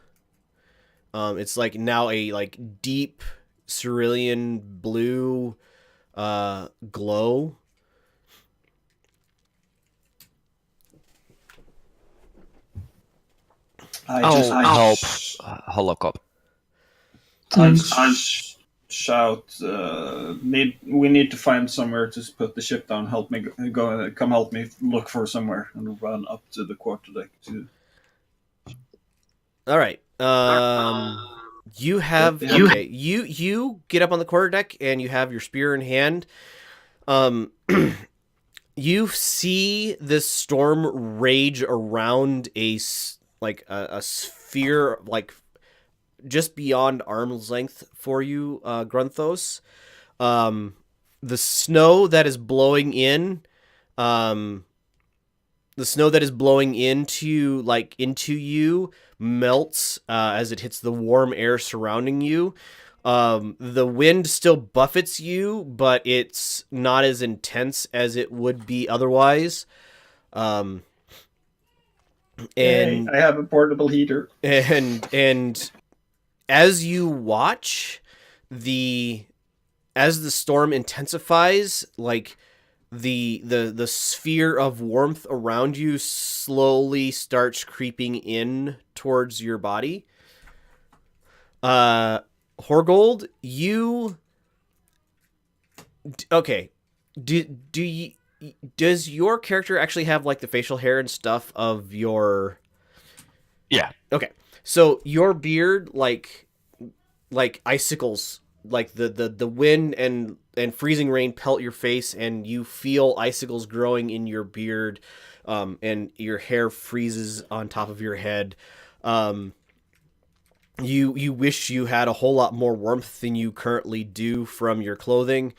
It's like now a deep cerulean blue glow. I help Hollock up. I shout, we need to find somewhere to put the ship down. Help me come help me look for somewhere, and run up to the quarterdeck. All right. You have you get up on the quarterdeck and you have your spear in hand. You see this storm rage around a sphere just beyond arm's length for you, Grunthos. The snow that is blowing into you melts as it hits the warm air surrounding you. The wind still buffets you, but it's not as intense as it would be otherwise. And I have a portable heater. And as you watch as the storm intensifies, the sphere of warmth around you slowly starts creeping in towards your body. Horgold, you okay? Do does your character actually have like the facial hair and stuff of your? Yeah. Okay, so your beard like icicles, like the wind and freezing rain pelt your face, and you feel icicles growing in your beard, and your hair freezes on top of your head. You wish you had a whole lot more warmth than you currently do from your clothing.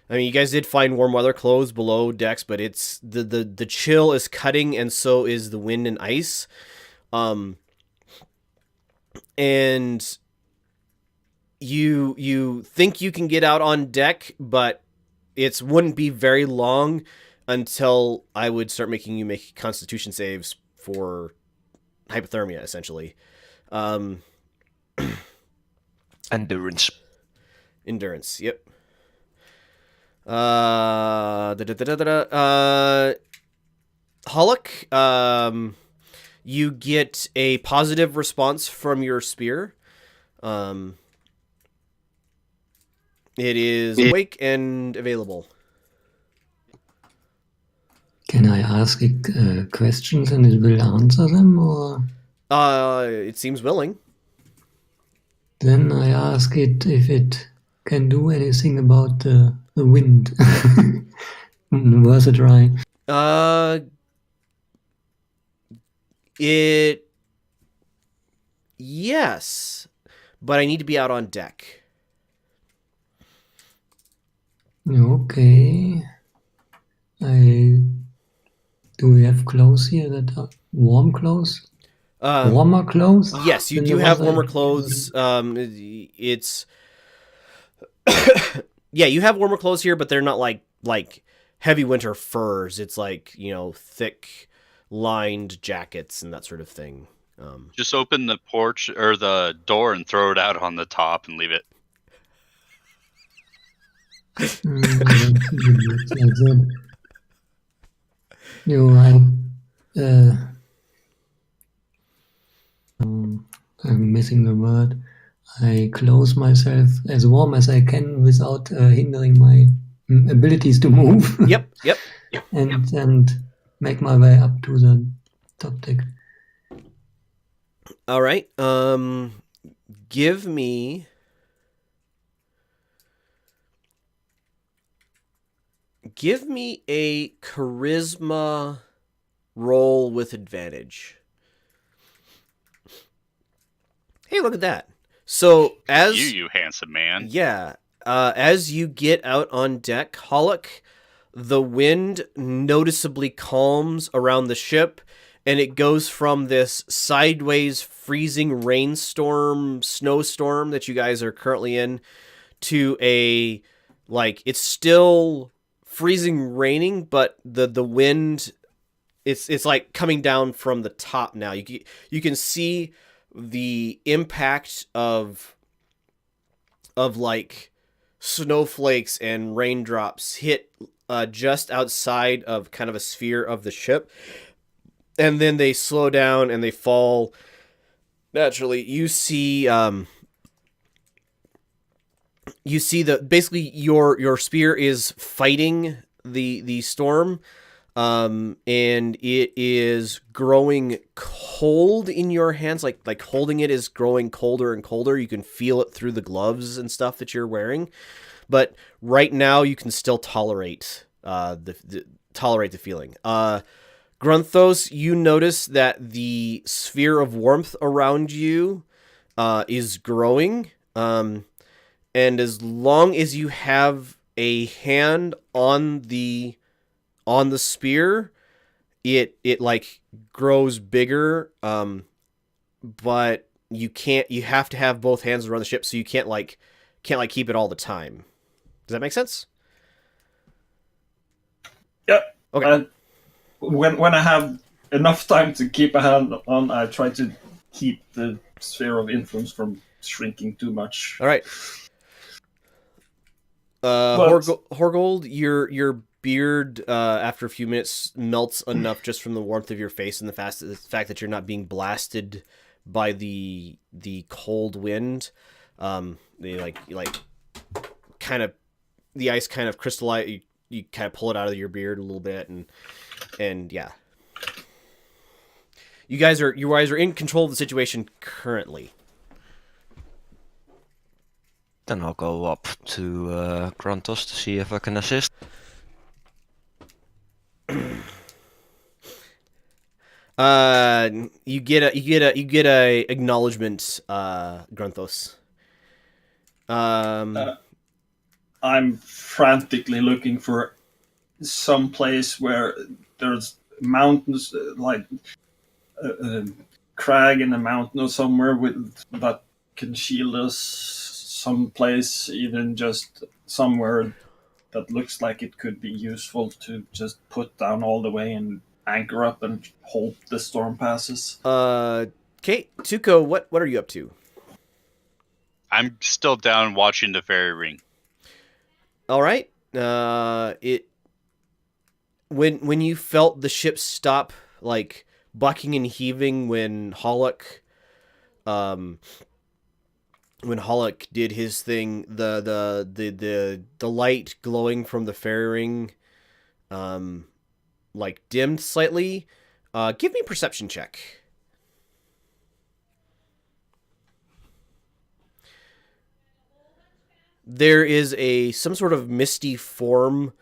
I mean, you guys did find warm weather clothes below decks, but it's the chill is cutting, and so is the wind and ice. And you think you can get out on deck, but it wouldn't be very long until I would start making you make Constitution saves for hypothermia, essentially. Endurance. Endurance. Yep. Hollock, you get a positive response from your spear. It is awake and available. Can I ask it questions and it will answer them, or It seems willing. then I ask it if it can do anything about the wind? Was it right? Yes, but I need to be out on deck. Okay. Do we have clothes here that are warm clothes? Warmer clothes? Yes, you than do the have ones I- warmer clothes. It's yeah, you have warmer clothes here, but they're not like heavy winter furs. It's like, thick lined jackets and that sort of thing. Just open the porch or the door and throw it out on the top and leave it. Looks like that. I'm missing the word. I close myself as warm as I can without hindering my abilities to move. Yep. and make my way up to the top deck. All right. Give me a charisma roll with advantage. Hey, look at that. So as You handsome man. yeah, as you get out on deck, Hollock, the wind noticeably calms around the ship, and it goes from this sideways freezing rainstorm, snowstorm that you guys are currently in, to a, like, it's still freezing raining, but the wind, it's like coming down from the top now. You can see the impact of like snowflakes and raindrops hit just outside of kind of a sphere of the ship, and then they slow down and they fall naturally. You see basically your spear is fighting the storm, and it is growing cold in your hands. Like holding it is growing colder and colder. You can feel it through the gloves and stuff that you're wearing, but right now you can still tolerate the feeling. Grunthos, you notice that the sphere of warmth around you is growing, and as long as you have a hand on the spear, it like grows bigger, but you have to have both hands around the ship, so you can't keep it all the time. Does that make sense? Yep. Okay. When I have enough time to keep a hand on, I try to keep the sphere of influence from shrinking too much. All right. Horgold, your beard after a few minutes melts enough just from the warmth of your face and the fact that you're not being blasted by the cold wind. The ice kind of you kind of pull it out of your beard a little bit, and yeah. You guys are in control of the situation currently. Then I'll go up to Grantos to see if I can assist. You get a acknowledgement, Grunthos. I'm frantically looking for some place where there's mountains, like a crag in a mountain or somewhere that can shield us. Someplace, even just somewhere that looks like it could be useful to just put down all the way and anchor up and hope the storm passes. Kate, Tuko, what are you up to? I'm still down watching the fairy ring. All right. When you felt the ship stop, like bucking and heaving when Hollock did his thing, the light glowing from the fairy ring, like dimmed slightly. Give me a perception check. There is some sort of misty form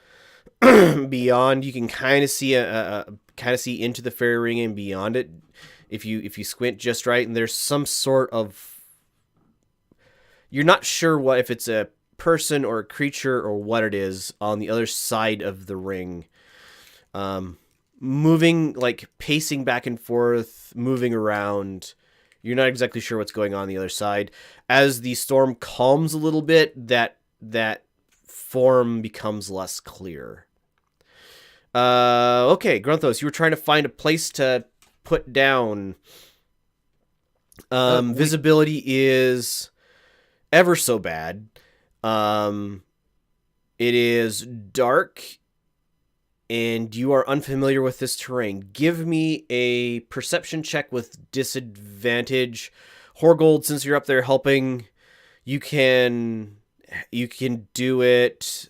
beyond. You can kind of see see into the fairy ring and beyond it if you squint just right. And there's some sort of, you're not sure if it's a person or a creature or what it is on the other side of the ring, moving, like pacing back and forth, moving around. You're not exactly sure what's going on the other side. As the storm calms a little bit, that form becomes less clear. Okay, Grunthos, you were trying to find a place to put down. Visibility is ever so bad. It is dark, and you are unfamiliar with this terrain. Give me a perception check with disadvantage. Horgold, since you're up there helping, you can do it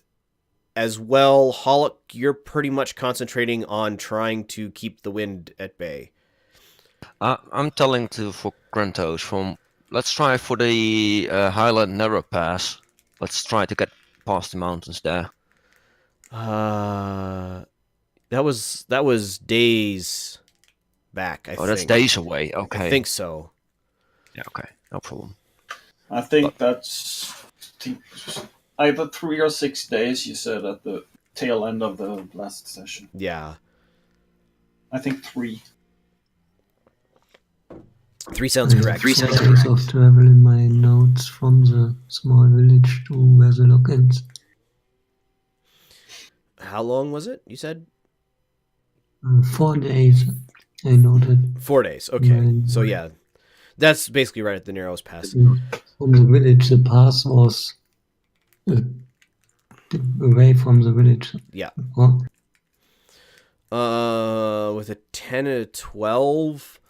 as well. Hollock, you're pretty much concentrating on trying to keep the wind at bay. I'm telling for Grantos let's try for the Highland Narrow Pass. Let's try to get past the mountains there. That was days back, I think. That's days away. Okay. I think so. Yeah, okay. No problem. I think that's either 3 or 6 days, you said at the tail end of the last session. Yeah. I think 3. 3 sounds correct. 3 days of travel in my notes from the small village to where the lock ends. How long was it, you said? 4 days, I noted. 4 days, okay. So yeah, that's basically right at the narrowest pass. From the village, the pass was away from the village. Yeah. Huh? With a 10 and a 12,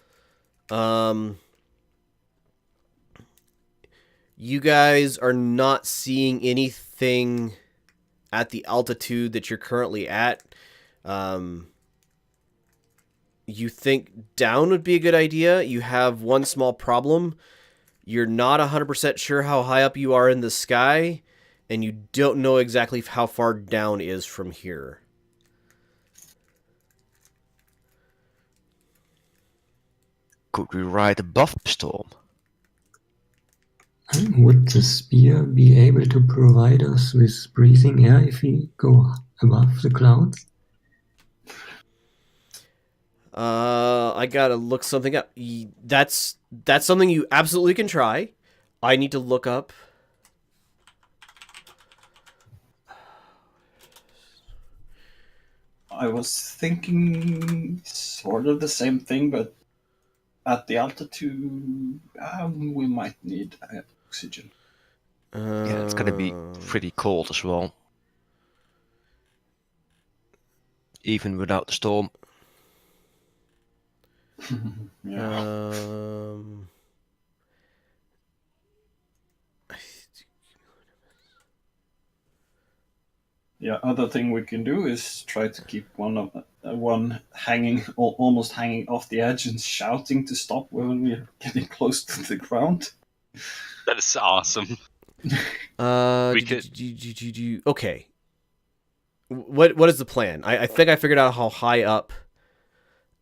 you guys are not seeing anything at the altitude that you're currently at. You think down would be a good idea. You have one small problem. You're not 100% sure how high up you are in the sky, and you don't know exactly how far down is from here. Could we ride above the storm? Would the spear be able to provide us with breathing air if we go above the clouds? I gotta look something up. That's something you absolutely can try. I need to look up. I was thinking sort of the same thing, but at the altitude, we might need oxygen. Yeah, it's gonna be pretty cold as well. Even without the storm. Yeah. Yeah, other thing we can do is try to keep one hanging, almost hanging off the edge, and shouting to stop when we're getting close to the ground. That is awesome. Uh, We do- could- do- do- do- do- okay. What is the plan? I think I figured out how high up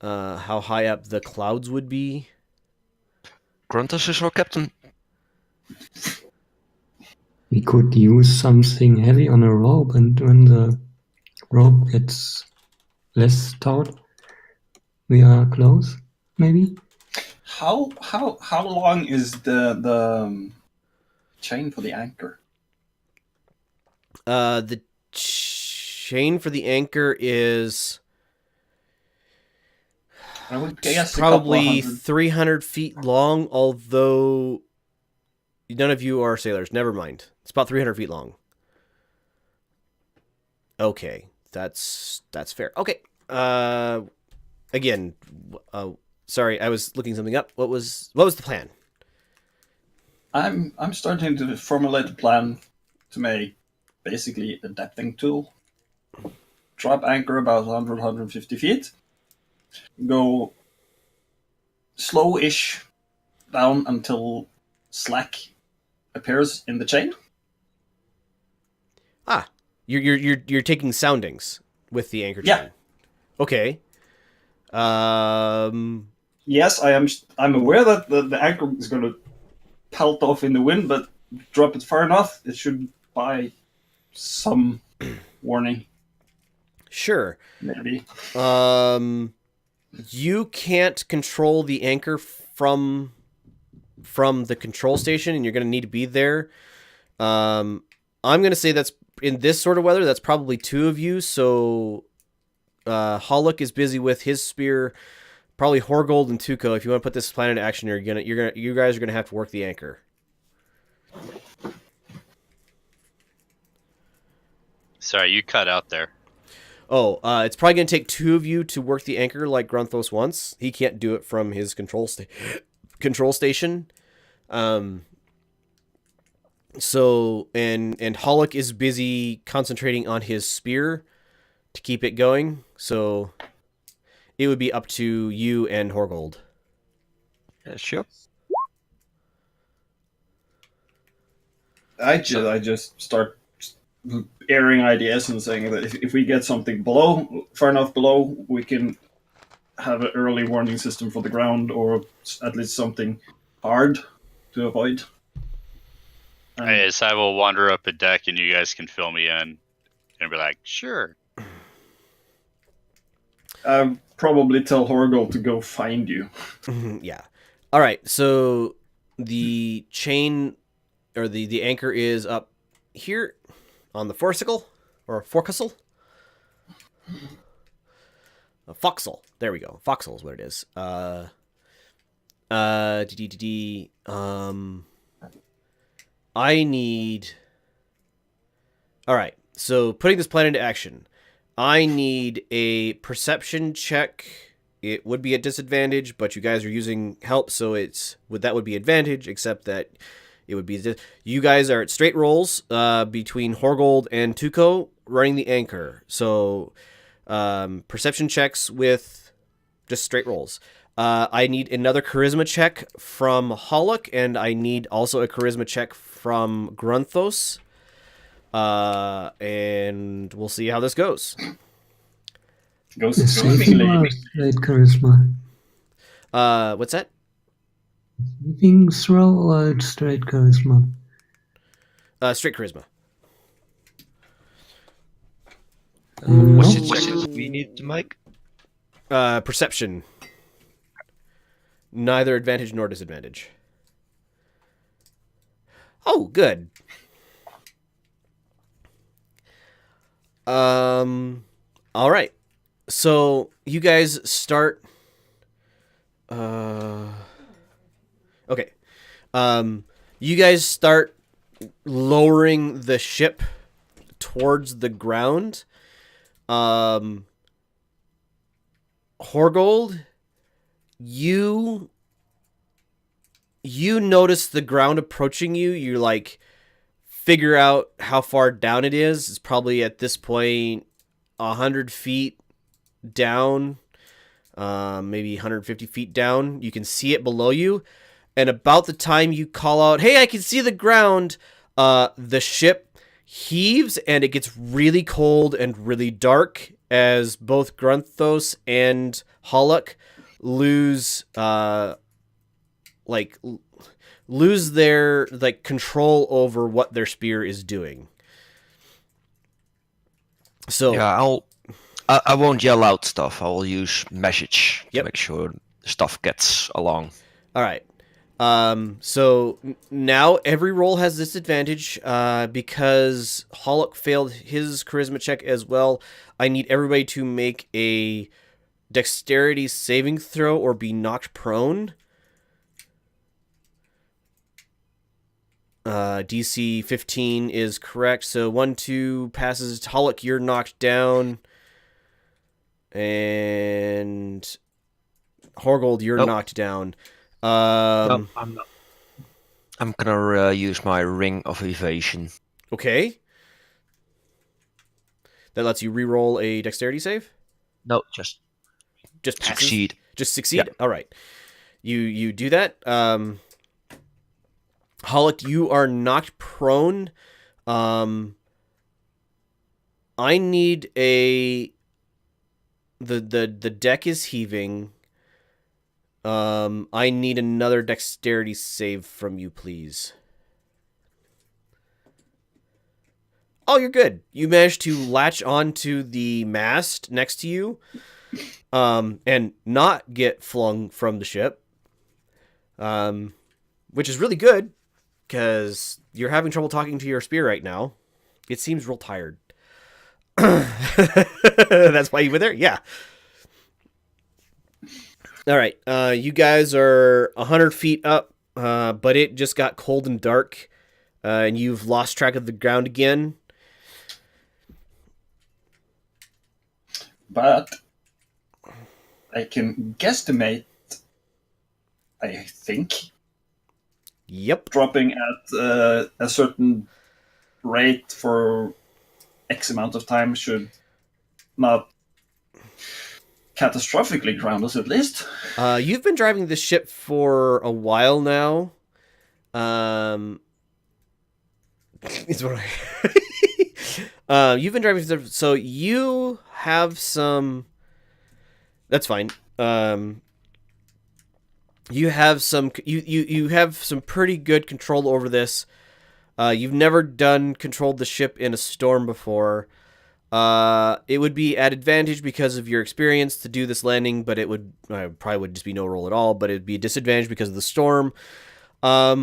the clouds would be. Gruntos is our captain. We could use something heavy on a rope, and when the rope gets less taut, we are close, maybe? How long is the chain for the anchor? The chain for the anchor is I would guess a couple of probably hundred. 300 feet long, although none of you are sailors. Never mind. It's about 300 feet long. Okay, that's fair. Okay. Again, sorry, I was looking something up. What was the plan? I'm starting to formulate a plan to make basically a depthing tool. Drop anchor about 150 feet. Go slow-ish down until slack appears in the chain. Ah, you're taking soundings with the anchor chain. Yeah. Okay. Yes, I'm aware that the anchor is going to pelt off in the wind, but drop it far enough, it should buy some warning, Sure. maybe. You can't control the anchor from the control station, and you're going to need to be there. I'm going to say that's in this sort of weather. That's probably two of you. So, Hollick is busy with his spear. Probably Horgold and Tuco. If you want to put this plan into action, you guys are gonna have to work the anchor. Sorry, you cut out there. Oh, it's probably gonna take two of you to work the anchor like Grunthos wants. He can't do it from his control station. So and Hollick is busy concentrating on his spear to keep it going. So it would be up to you and Horgold. Sure. I just start airing ideas and saying that if we get something far enough below, we can have an early warning system for the ground, or at least something hard to avoid. I will wander up a deck and you guys can fill me in and be like, sure. I'll probably tell Horgold to go find you. Yeah. All right. So the chain or the anchor is up here on the forecastle or forecastle. A forecastle. There we go. Forecastle is what it is. I need. All right. So putting this plan into action, I need a perception check. It would be a disadvantage, but you guys are using help, so that would be advantage, except that it would be you guys are at straight rolls between Horgold and Tuco running the anchor. So perception checks with just straight rolls. I need another charisma check from Hollock, and I need also a charisma check from Grunthos. And we'll see how this goes. Goes Saving swimmingly. or straight charisma? What's that? Saving throw or straight charisma? Straight charisma. What's the No. check we need to make? Perception. Neither advantage nor disadvantage. Oh, good. All right. So you guys start. Okay. You guys start lowering the ship towards the ground. Horgold, you notice the ground approaching you. You're like figure out how far down it is. It's probably at this point 100 feet down, maybe 150 feet down. You can see it below you. And about the time you call out, "Hey, I can see the ground," the ship heaves and it gets really cold and really dark as both Grunthos and Hollock lose their control over what their spear is doing. So Yeah, I won't yell out stuff. I will use message to Yep. make sure stuff gets along. all right. So now every roll has disadvantage because Hollock failed his charisma check as well. I need everybody to make a dexterity saving throw or be knocked prone. DC 15 is correct. So 1, 2 passes. Hollock, you're knocked down. And Horgold, you're Nope. knocked down. No, I'm not. I'm gonna use my ring of evasion. Okay. That lets you re-roll a dexterity save? No, just Just passes? succeed. Just succeed? All right. You do that. Hollock, you are knocked prone. I need the deck is heaving. I need another dexterity save from you, please. Oh, you're good. You managed to latch onto the mast next to you, and not get flung from the ship, which is really good because you're having trouble talking to your spear right now. It seems real tired. That's why you were there? Yeah. All right. You guys are 100 feet up, but it just got cold and dark, and you've lost track of the ground again. But I can guesstimate, I think, Yep. dropping at a certain rate for X amount of time should not catastrophically ground us, at least. You've been driving this ship for a while now. Is what you've been driving, so you have some. That's fine. You have some. You have some pretty good control over this. You've never controlled the ship in a storm before. It would be at advantage because of your experience to do this landing, but it would probably would just be no roll at all. But it'd be a disadvantage because of the storm. At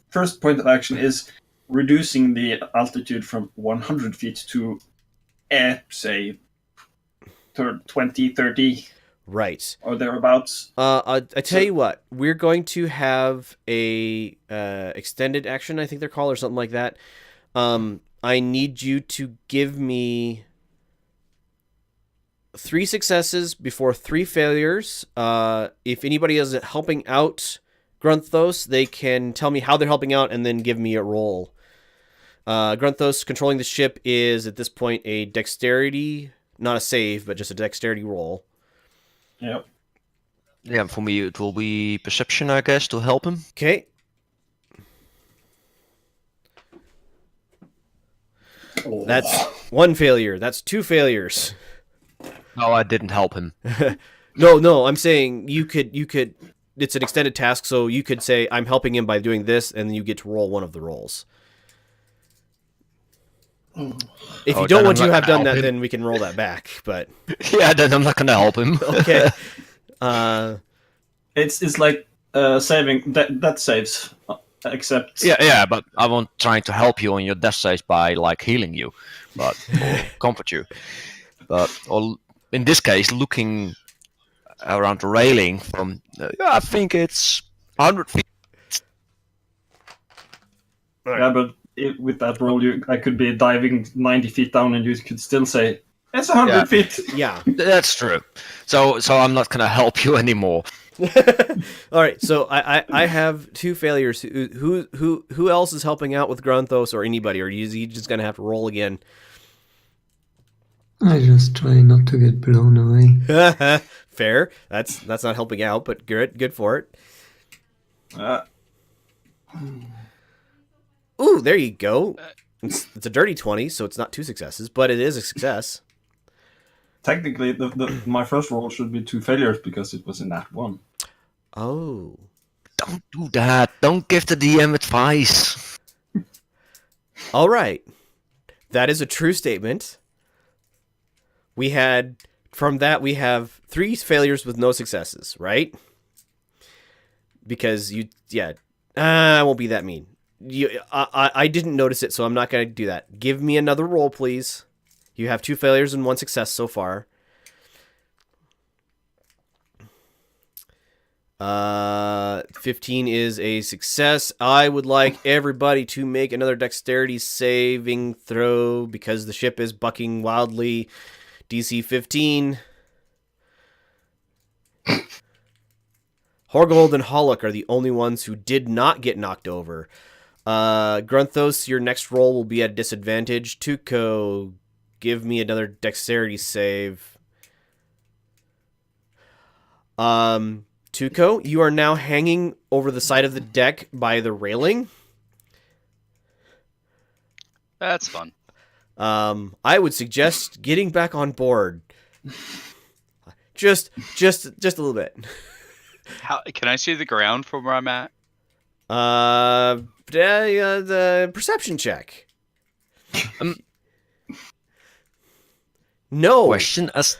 first point of action is reducing the altitude from 100 feet to, say, 20, 30, Right. or thereabouts. I tell you what, we're going to have a extended action, I think they're called, or something like that. I need you to give me 3 successes before 3 failures. If anybody is helping out Grunthos, they can tell me how they're helping out and then give me a roll. Grunthos controlling the ship is at this point a dexterity, not a save, but just a dexterity roll. Yep. Yeah, for me it will be perception, I guess, to help him. Okay. That's 1 failure. That's 2 failures. No, I didn't help him. No, I'm saying you could. It's an extended task, so you could say I'm helping him by doing this, and then you get to roll one of the rolls. If you don't then want I'm to not have done gonna that, help him. then we can roll that back. But Yeah, then I'm not gonna help him. okay. It's like saving that saves, except Yeah, but I won't try to help you on your death saves by like healing you, but or comfort you. But or in this case, looking around the railing from, I think it's 100 feet. yeah, but with that roll, I could be diving 90 feet down, and you could still say it's 100 Yeah. feet. Yeah. That's true. So I'm not gonna help you anymore. All right, so I have 2 failures. Who else is helping out with Granthos or anybody, or is he just gonna have to roll again? I just try not to get blown away. Fair. That's not helping out, but good for it. Uh, Ooh, there you go. It's a dirty 20, so it's not 2 successes, but it is a success. technically, my first roll should be 2 failures because it was in that one. Oh. Don't do that. Don't give the DM advice. All right. That is a true statement. From that, we have 3 failures with no successes, right? Because I won't be that mean. I didn't notice it, so I'm not going to do that. Give me another roll, please. You have 2 failures and 1 success so far. 15 is a success. I would like everybody to make another dexterity saving throw because the ship is bucking wildly. DC 15. Horgold and Hollock are the only ones who did not get knocked over. Grunthos, your next roll will be at disadvantage. Tuco, give me another dexterity save. Tuco, you are now hanging over the side of the deck by the railing. That's fun. I would suggest getting back on board. Just a little bit. How can I see the ground from where I'm at? The perception check. No. Question as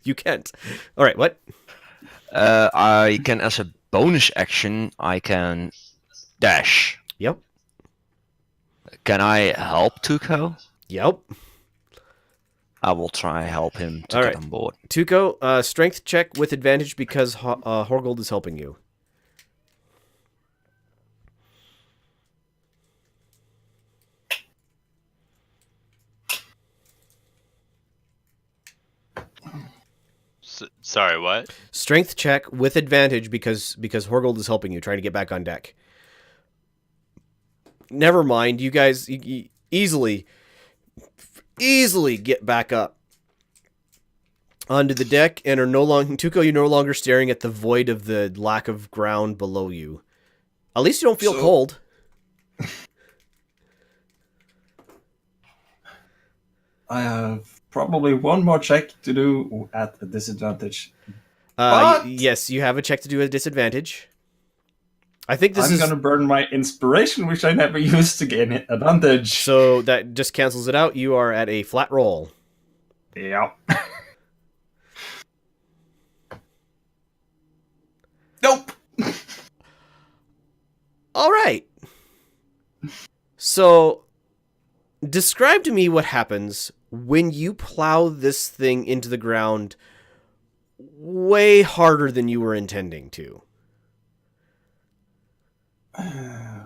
You can't. All right, what? I can, as a bonus action, I can dash. Yep. Can I help Tuco? Yep. I will try help him to All get right. on board. Tuco, strength check with advantage because Horgold is helping you. Sorry, what? Strength check with advantage because Horgold is helping you, trying to get back on deck. Never mind, you guys easily get back up onto the deck and are no longer... Tuco, you're no longer staring at the void of the lack of ground below you. At least you don't feel cold. I have probably one more check to do at a disadvantage. But Yes, you have a check to do at disadvantage. I think I'm going to burn my inspiration, which I never used to gain advantage. So that just cancels it out. You are at a flat roll. Yeah. Nope. All right. So describe to me what happens when you plow this thing into the ground way harder than you were intending to. I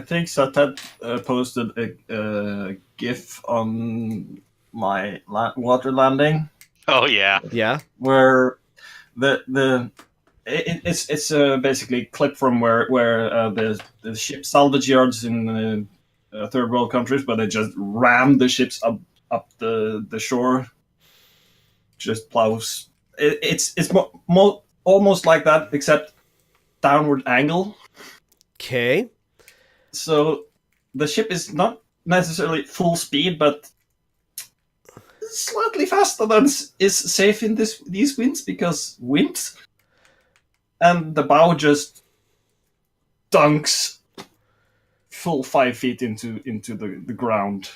think Satet posted a GIF on my water landing Oh yeah. Yeah? where it's basically a clip from where the ship salvage yards in third world countries, where they just ram the ships up the shore, just plows. It's almost like that, except downward angle. Okay. So the ship is not necessarily full speed, but slightly faster than is safe in these winds because wind. And the bow just dunks full 5 feet into the ground.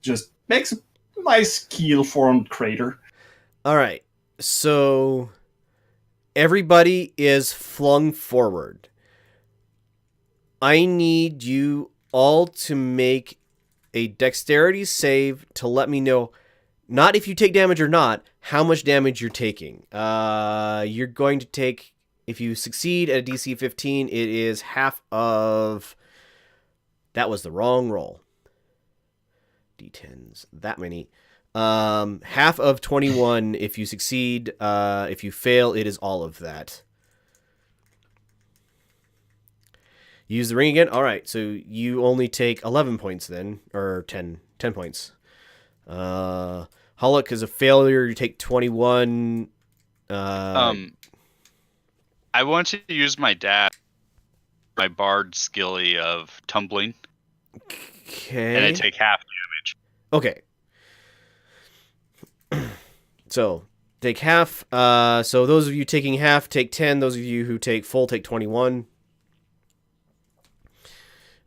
Just makes a nice keel-formed crater. All right. So everybody is flung forward. I need you all to make a dexterity save to let me know, not if you take damage or not, how much damage you're taking. You're going to take, if you succeed at a DC 15, it is half of... That was the wrong roll. D10s, that many. Half of 21 if you succeed. If you fail, it is all of that. Use the ring again. All right, so you only take 11 points then, or 10 points. Hulk is a failure. You take 21. I want to use my bard skilly of tumbling, Okay. and I take half damage. Okay. So take half. So those of you taking half take 10. Those of you who take full take 21.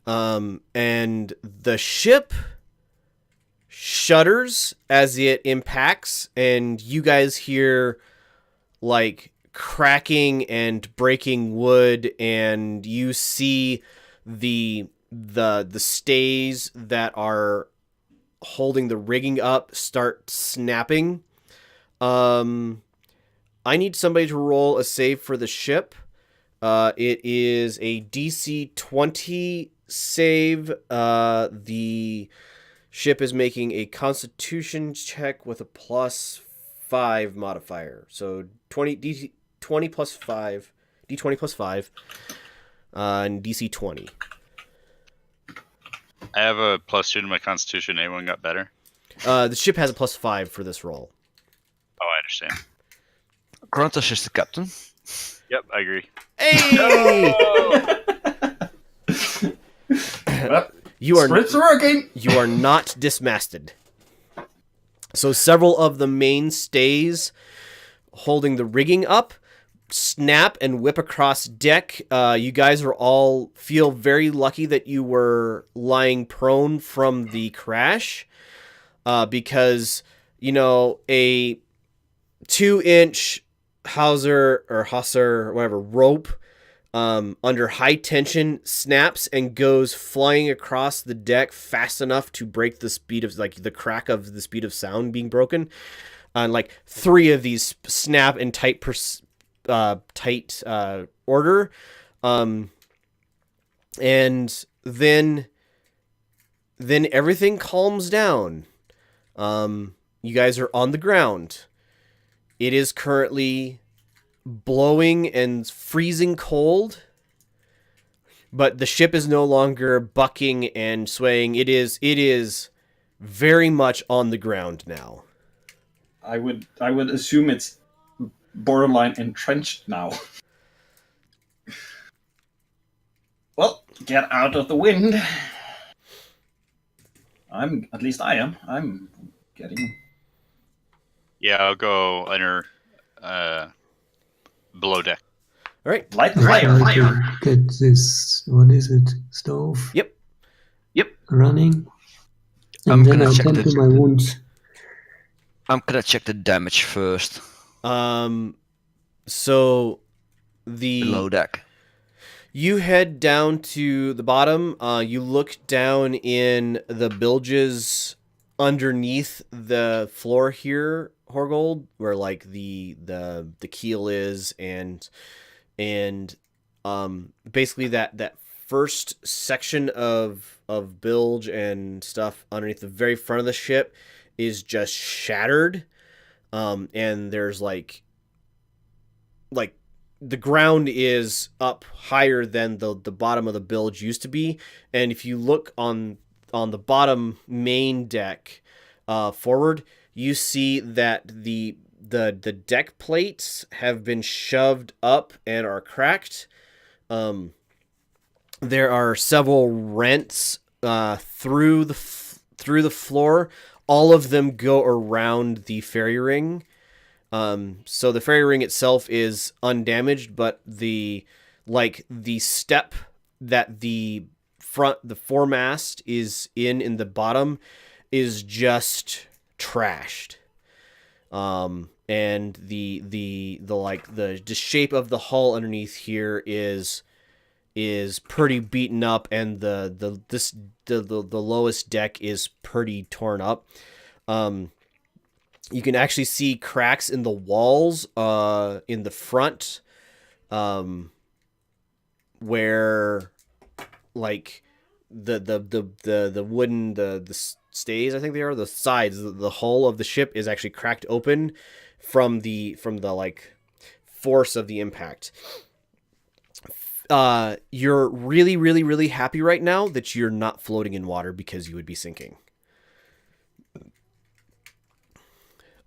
And the ship shudders as it impacts, and you guys hear like cracking and breaking wood, and you see the stays that are holding the rigging up start snapping. I need somebody to roll a save for the ship. It is a DC 20 save. The ship is making a Constitution check with a +5 modifier. So 20 plus 5, D20 plus 5, and DC 20. I have a +2 to my Constitution. Anyone got better? The ship has a +5 for this roll. Oh, I understand. Grant assist the captain. Yep, I agree. Hey! Well, You are spirits are working. You are not dismasted. So several of the mainstays holding the rigging up snap and whip across deck. You guys are all feel very lucky that you were lying prone from the crash, because a 2-inch hawser or whatever rope under high tension snaps and goes flying across the deck fast enough to break the speed of the crack of the speed of sound being broken. And 3 of these snap in tight order. And then everything calms down. You guys are on the ground. It is currently blowing and freezing cold, but the ship is no longer bucking and swaying. It is very much on the ground now. I would assume it's borderline entrenched now. Well, get out of the wind. I am. I'm getting. Yeah, I'll go under below deck. All right. Light the I fire. try to get this, what is it, stove? Yep. Running. I'm And then gonna I check tend this. to my wounds. I'm gonna check the damage first. So Below deck. you head down to the bottom. You look down in the bilges underneath the floor here, Horgold, where the keel is, and basically that first section of bilge and stuff underneath the very front of the ship is just shattered, and there's like the ground is up higher than the bottom of the bilge used to be, and if you look on the bottom main deck forward, you see that the deck plates have been shoved up and are cracked. There are several rents through the floor. All of them go around the ferry ring. So the ferry ring itself is undamaged, but the step that the foremast is in the bottom is just trashed. And the shape of the hull underneath here is pretty beaten up, and the lowest deck is pretty torn up. You can actually see cracks in the walls in the front, where the wooden the stays, I think they are, the sides, the hull of the ship is actually cracked open from the like force of the impact. You're really, really, really happy right now that you're not floating in water because you would be sinking.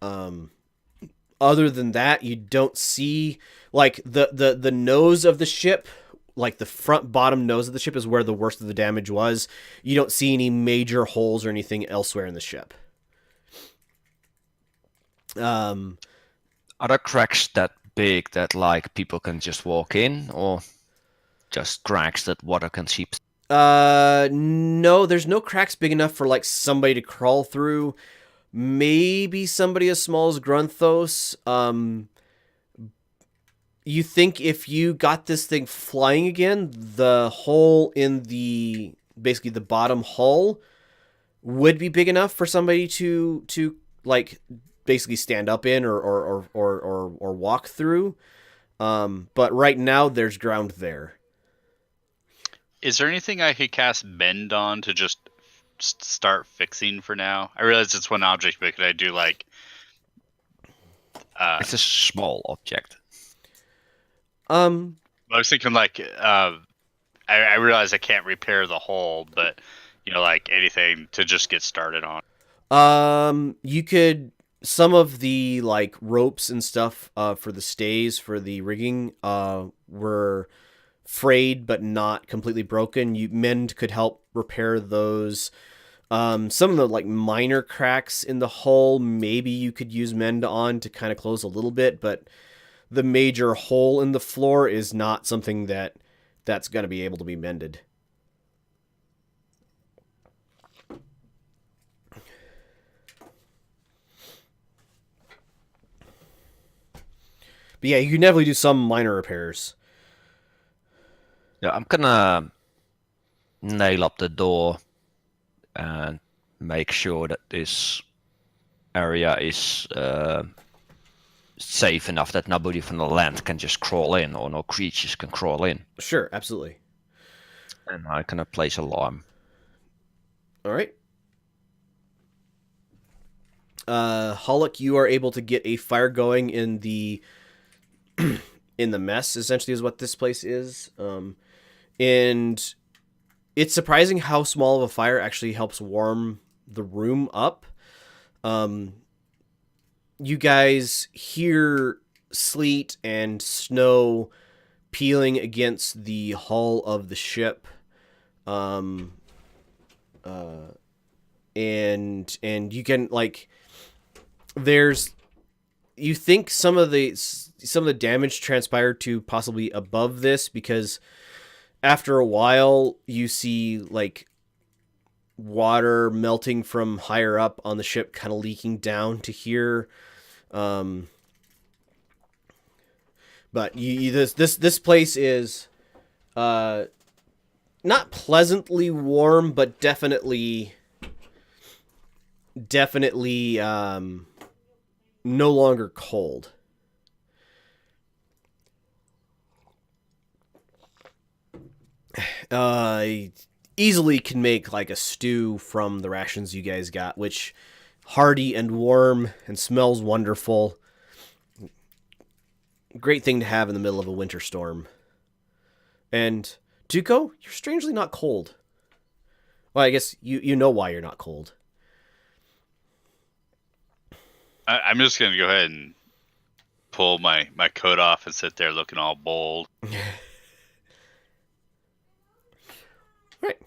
Other than that, you don't see like the nose of the ship, like the front bottom nose of the ship is where the worst of the damage was. You don't see any major holes or anything elsewhere in the ship. Are there cracks that big that like people can just walk in, or just cracks that water can seep? No, there's no cracks big enough for like somebody to crawl through. Maybe somebody as small as Grunthos. You think if you got this thing flying again, the hole in the basically the bottom hull would be big enough for somebody to like basically stand up in or walk through. But right now there's ground there. Is there anything I could cast Mend on to just start fixing for now? I realize it's one object, but could I do like... It's a small object. I was thinking like... I realize I can't repair the hull, but, you know, like anything to just get started on. You could... Some of the like ropes and stuff for the stays, for the rigging, were frayed but not completely broken. Mend could help repair those. Some of the like minor cracks in the hull, maybe you could use Mend on to kind of close a little bit, but the major hole in the floor is not something that's going to be able to be mended. But yeah, you can definitely do some minor repairs. Yeah, I'm gonna nail up the door and make sure that this area is safe enough that nobody from the land can just crawl in, or no creatures can crawl in. Sure, absolutely. And I'm gonna place alarm. All right. Hollick, you are able to get a fire going in the in the mess, essentially, is what this place is. And it's surprising how small of a fire actually helps warm the room up. You guys hear sleet and snow peeling against the hull of the ship. And you can like, you think some of the damage transpired to possibly above this, because after a while you see like water melting from higher up on the ship, kind of leaking down to here. But this place is not pleasantly warm, but definitely no longer cold. Easily can make like a stew from the rations you guys got, which hearty and warm and smells wonderful. Great thing to have in the middle of a winter storm. And Tuco, you're strangely not cold. Well, I guess you know why you're not cold. I'm just going to go ahead and pull my coat off and sit there looking all bold. Right.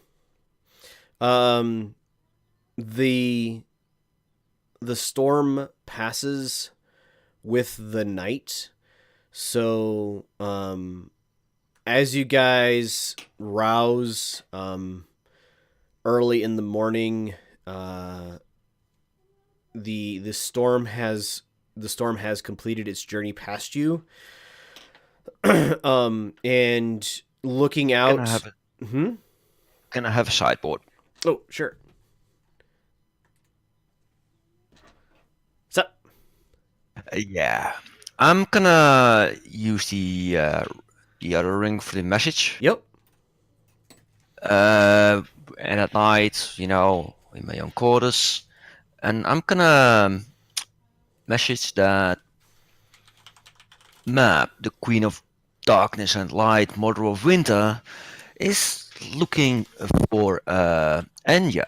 The storm passes with the night. So, as you guys rouse, early in the morning, the storm has completed its journey past you. And looking out. Can I have a sideboard? Oh, sure. Sup? Yeah. I'm gonna use the other ring for the message. Yep. And at night, you know, in my own quarters, and I'm gonna message that Map, the Queen of Darkness and Light, Mother of Winter, is looking for Enya,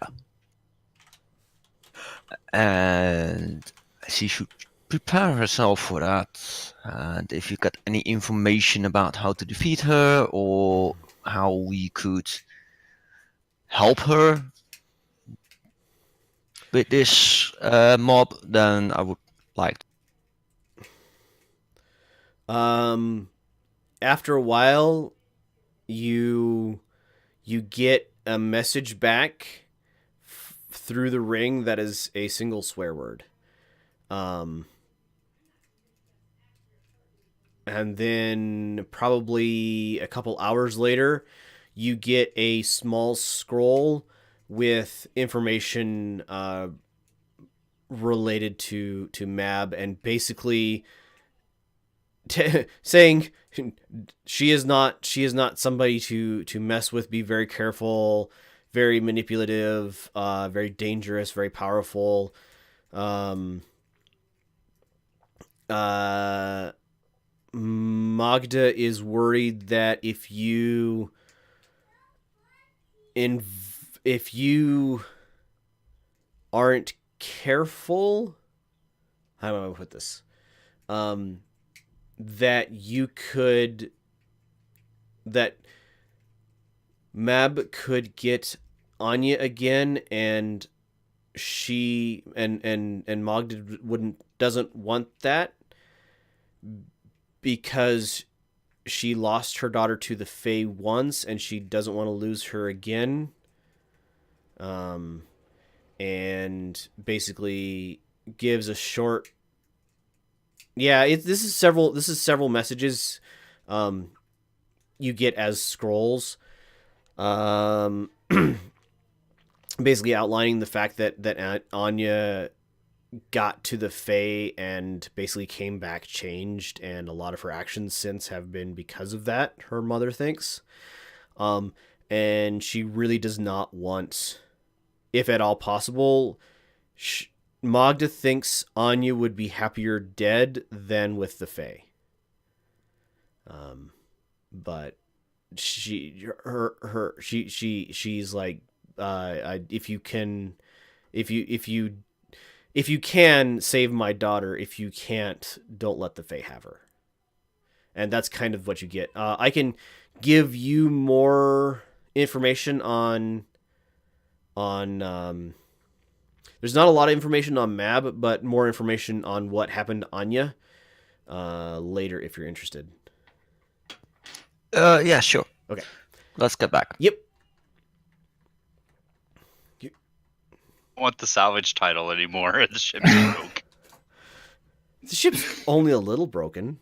and she should prepare herself for that. And if you got any information about how to defeat her or how we could help her with this mob, then I would like After a while, you get a message back through the ring that is a single swear word. And then probably a couple hours later, you get a small scroll with information related to Mab, and basically saying she is not somebody to mess with. Be very careful. Very manipulative. Very dangerous. Very powerful. Magda is worried that if you aren't careful, how do I put this? That Mab could get Anya again, and she and Magda doesn't want that, because she lost her daughter to the Fae once, and she doesn't want to lose her again. And basically gives a short. Yeah, this is several messages. You get as scrolls. Basically outlining the fact that Anya got to the Fae and basically came back changed, and a lot of her actions since have been because of that, her mother thinks. And she really does not want, if at all possible, Magda thinks Anya would be happier dead than with the Fae. But she's like, if you can save my daughter, if you can't, don't let the Fae have her. And that's kind of what you get. I can give you more information on there's not a lot of information on Mab, but more information on what happened to Anya later if you're interested. Yeah, sure. Okay. Let's get back. Yep. I don't want the salvage title anymore. The ship's broke. The ship's only a little broken.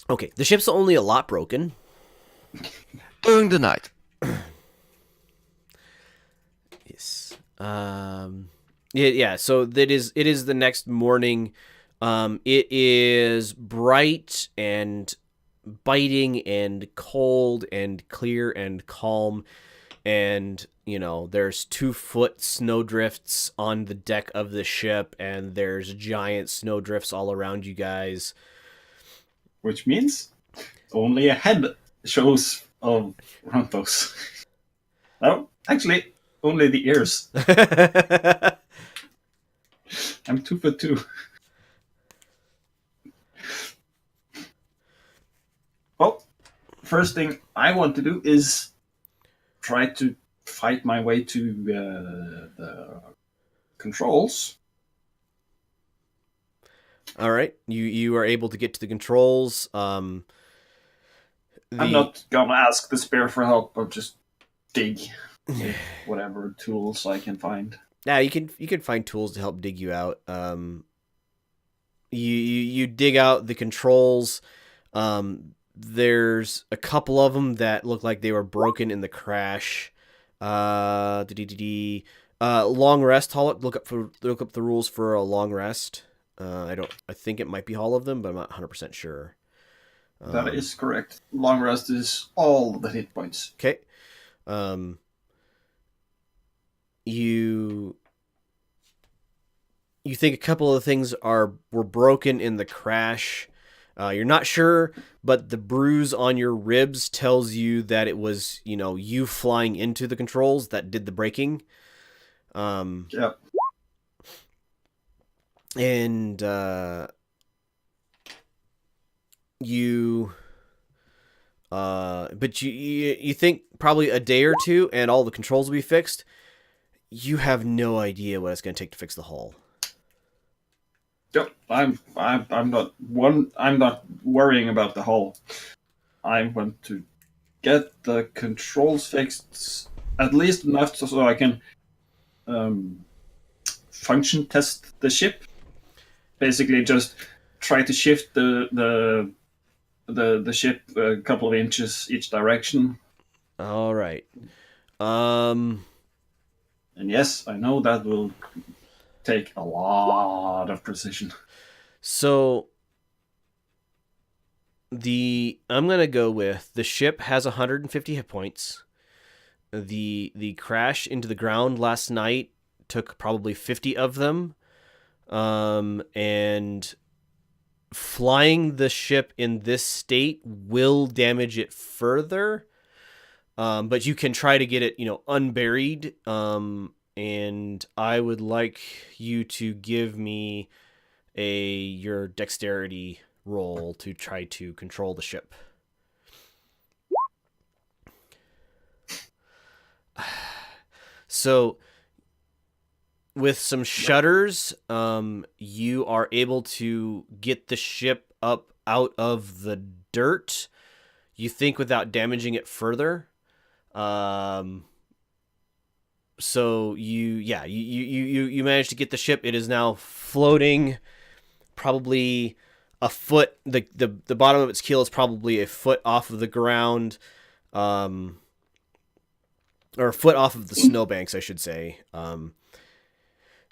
Okay, the ship's only a lot broken. During the night. Yes. Yeah. So it is the next morning. It is bright and biting and cold and clear and calm, and there's 2-foot snowdrifts on the deck of the ship, and there's giant snowdrifts all around you guys. Which means only a head shows of Rantos. No, actually, only the ears. I'm 2'2". Well, first thing I want to do is try to fight my way to the controls. All right, you are able to get to the controls. I'm not gonna ask the spear for help, but just dig with whatever tools I can find. Yeah, you can find tools to help dig you out. You dig out the controls. There's a couple of them that look like they were broken in the crash. Long rest. Look up the rules for a long rest. I think it might be all of them, but I'm not 100% sure. That is correct. Long rest is all the hit points. Okay. You think a couple of things were broken in the crash. You're not sure, but the bruise on your ribs tells you that it was, you flying into the controls that did the breaking. Yep. And but you think probably a day or two, and all the controls will be fixed. You have no idea what it's going to take to fix the hull. Yep. I'm not worrying about the hull. I want to get the controls fixed at least enough so I can function test the ship. Basically, just try to shift the ship a couple of inches each direction. All right. And yes, I know that will take a lot of precision. So I'm gonna go with the ship has 150 hit points. The crash into the ground last night took probably 50 of them. And flying the ship in this state will damage it further. But you can try to get it, unburied. And I would like you to give me your dexterity roll to try to control the ship. So with some shutters, you are able to get the ship up out of the dirt, you think, without damaging it further. So you managed to get the ship. It is now floating probably a foot. The bottom of its keel is probably a foot off of the ground, or a foot off of the snowbanks, I should say.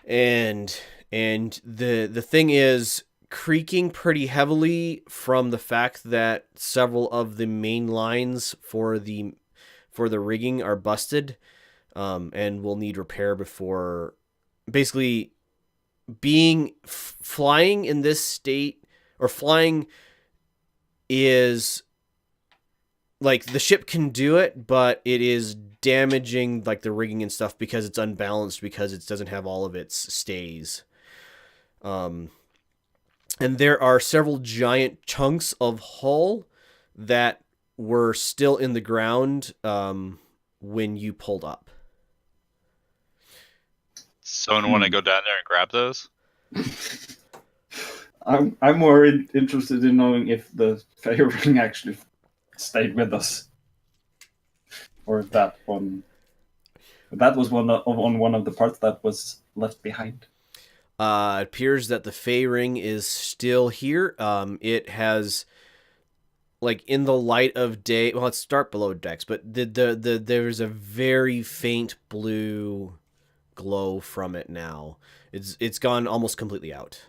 And the thing is creaking pretty heavily from the fact that several of the main lines for the rigging are busted, and will need repair before, basically, flying in this state, or flying is like, the ship can do it, but it is damaging like the rigging and stuff because it's unbalanced, because it doesn't have all of its stays. And there are several giant chunks of hull that were still in the ground when you pulled up. Someone want to go down there and grab those? I'm more interested in knowing if the Fey ring actually stayed with us, or if that was one of the parts that was left behind. It appears that the Fey ring is still here. It has, like, in the light of day. Well, let's start below decks, but there's a very faint blue glow from it now. It's gone almost completely out.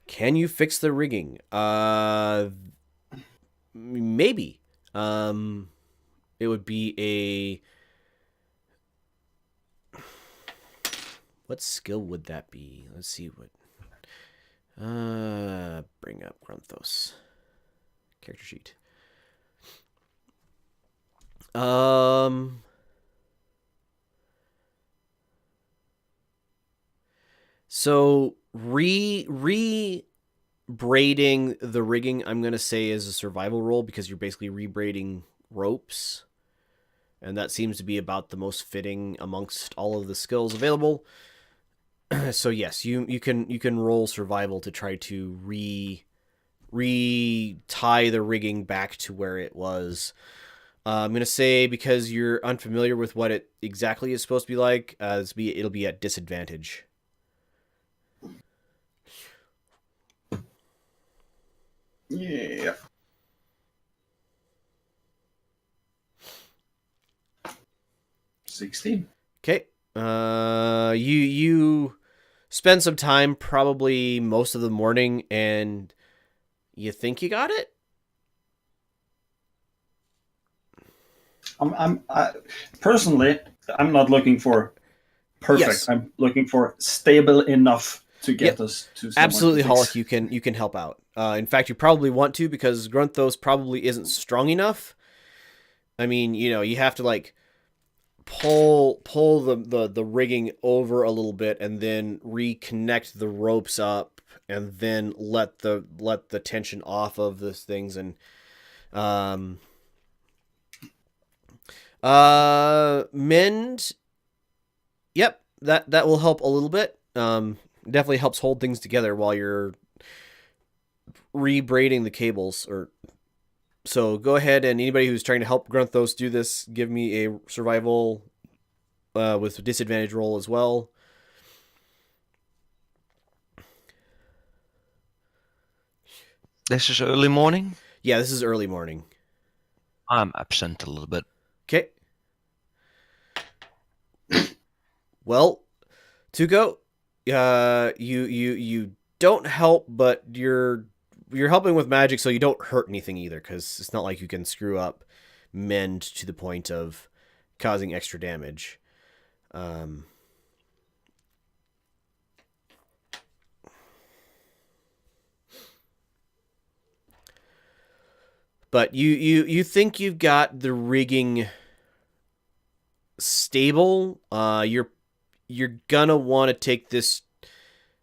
Can you fix the rigging? Maybe. It would be what skill would that be? Let's see what. Bring up Grunthos. Character sheet. So braiding the rigging, I'm going to say, is a survival roll, because you're basically rebraiding ropes. And that seems to be about the most fitting amongst all of the skills available. So yes, you can roll survival to try to tie the rigging back to where it was. I'm going to say, because you're unfamiliar with what it exactly is supposed to be like, it'll be at disadvantage. Yeah. 16. Okay. You spend some time, probably most of the morning, and you think you got it? Personally, I'm not looking for perfect. Yes. I'm looking for stable enough to get us to someone Absolutely, to fix. Hulk. You can help out. In fact, you probably want to, because Grunthos probably isn't strong enough. I mean, you have to like pull the rigging over a little bit, and then reconnect the ropes up, and then let the tension off of those things, and mend. Yep, that will help a little bit. Definitely helps hold things together while you're rebraiding the cables. So go ahead, and anybody who's trying to help Grunthos do this, give me a survival with disadvantage roll as well. This is early morning. Yeah, this is early morning. I'm absent a little bit. Okay. Well, Tuco, you don't help, but you're helping with magic, so you don't hurt anything either, because it's not like you can screw up mend to the point of causing extra damage. But you think you've got the rigging stable. You're gonna want to take this,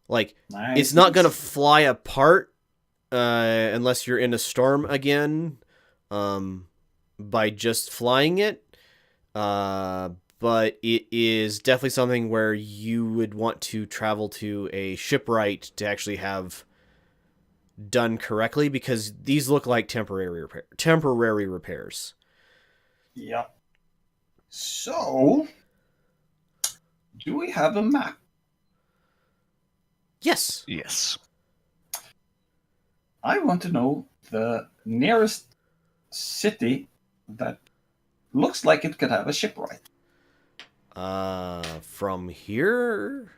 like, Nice. it's not gonna fly apart unless you're in a storm again, by just flying it. But it is definitely something where you would want to travel to a shipwright to actually have done correctly, because these look like temporary repairs. Yeah. So, do we have a map? Yes. Yes. I want to know the nearest city that looks like it could have a shipwright. From here,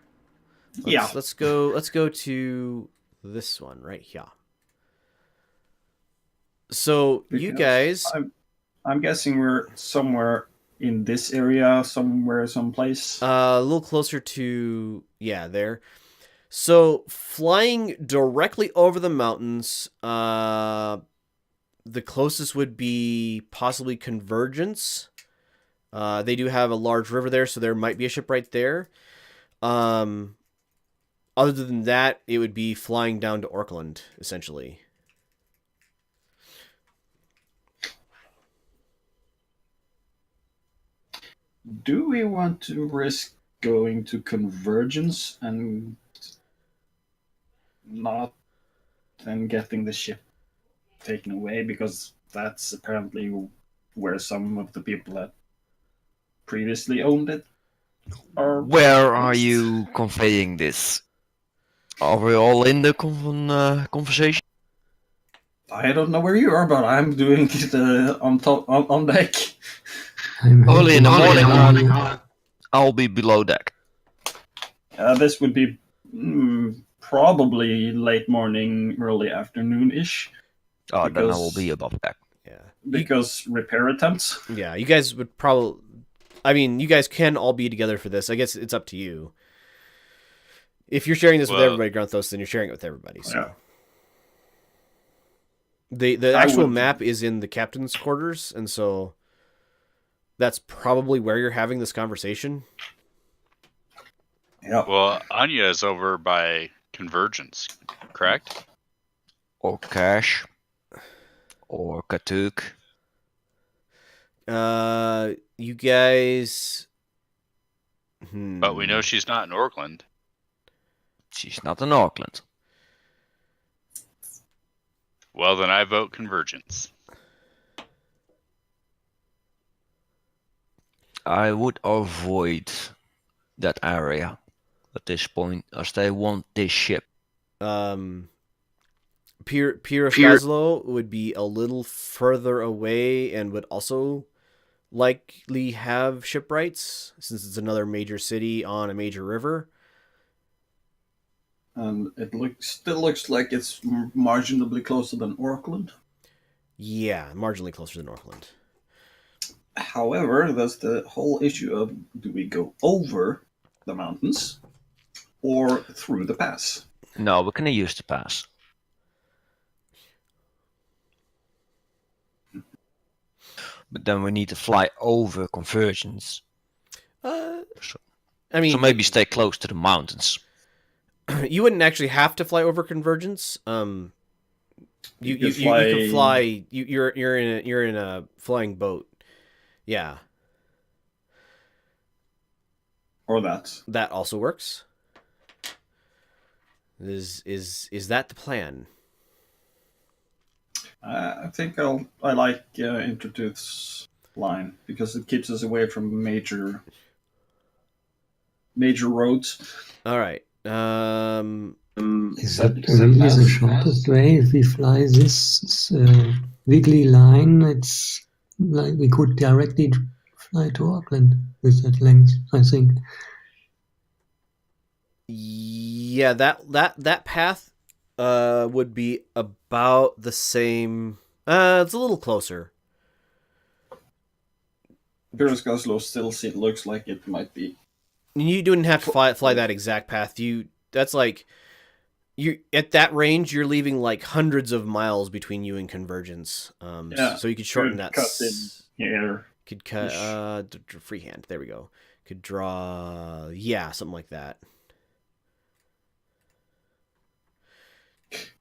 Yeah. let's go to this one right here. So you Because guys, I'm guessing we're somewhere in this area, someplace. a little closer to, yeah, there. So flying directly over the mountains, the closest would be possibly Convergence. They do have a large river there, so there might be a ship right there. Other than that, it would be flying down to Orkland, essentially. Do we want to risk going to Convergence and not then getting the ship taken away? Because that's apparently where some of the people that previously owned it are. Where are based. you conveying this? Are we all in the conversation? I don't know where you are, but I'm doing it on top on deck. I'm Early in the helping. morning, I'll be below deck. This would be probably late morning, early afternoon-ish. Oh, then I will Because- be above deck. Yeah. Because repair attempts. Yeah, you guys would probably... I mean, you guys can all be together for this. I guess it's up to you. If you're sharing this with Well- everybody, Grunthos, then you're sharing it with everybody. So. Yeah. The I actual would- map is in the captain's quarters, and so that's probably where you're having this conversation. Yeah. Well, Anya is over by Convergence, correct? Or Cash. Or Katuk. You guys... But we know she's not in Orkland. She's not in Auckland. Well, then I vote Convergence. I would avoid that area at this point, as they want this ship. Pira Fazlo would be a little further away and would also likely have shipwrights since it's another major city on a major river. And it still looks like it's marginally closer than Auckland. Yeah, marginally closer than Auckland. However, there's the whole issue of, do we go over the mountains or through the pass? No, we're gonna use the pass. But then we need to fly over Convergence. I So mean, maybe stay close to the mountains. you wouldn't actually have to fly over Convergence. You can fly. You're in a flying boat. Yeah, Or that. that also works. Is that the plan? I think I like Intertooth's line because it keeps us away from major roads. All right. Is that really the shortest way? If we fly this wiggly line, it's like we could directly fly to Auckland with that length, I think. Yeah, that path would be about the same. It's a little closer. Pirascaslo still looks like it might be. You don't have to fly that exact path. That's like you at that range. You're leaving like hundreds of miles between you and Convergence. So you could shorten that. Cut in here. Could cut freehand. There we go. Could draw. Yeah, something like that.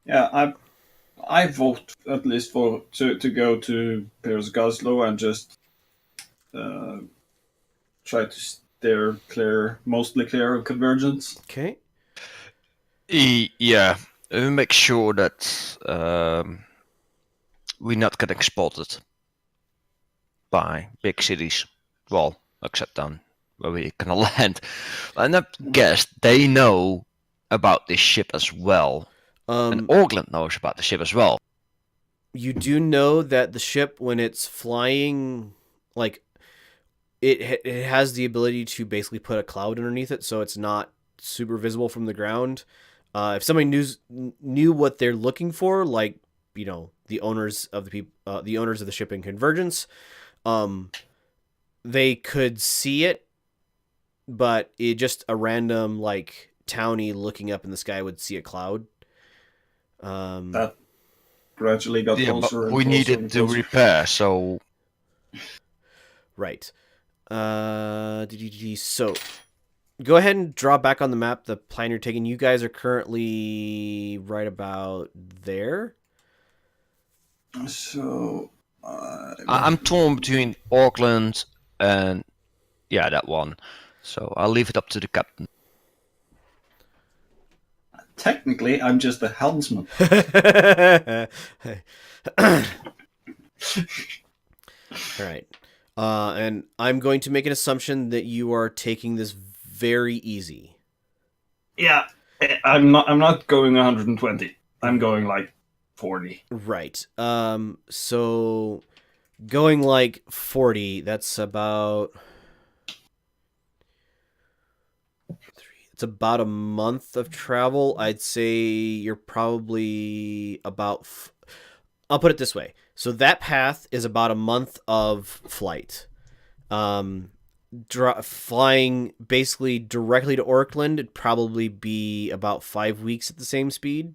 Yeah, I vote at least to go to Pirascaslo and just try to steer mostly clear of Convergence. Okay. Yeah, make sure that we're not getting spotted by big cities. Well, except down where we can land. And I guess they know about this ship as well. And Auckland knows about the ship as well. You do know that the ship, when it's flying, like it has the ability to basically put a cloud underneath it, so it's not super visible from the ground. If somebody knew what they're looking for, like the owners of the ship in Convergence, they could see it, but it just a random like townie looking up in the sky would see a cloud. That gradually got closer. But and we closer needed and to closer. repair, so Right. So go ahead and draw back on the map the plan you're taking. You guys are currently right about there. So I'm torn between Auckland and that one. So I'll leave it up to the captain. technically, I'm just a helmsman. All right. And I'm going to make an assumption that you are taking this very easy. Yeah, I'm not going 120. I'm going like 40. Right. So going like 40, that's about it's about a month of travel. I'd say you're probably about I'll put it this way. So that path is about a month of flight. Flying basically directly to Auckland, it'd probably be about 5 weeks at the same speed.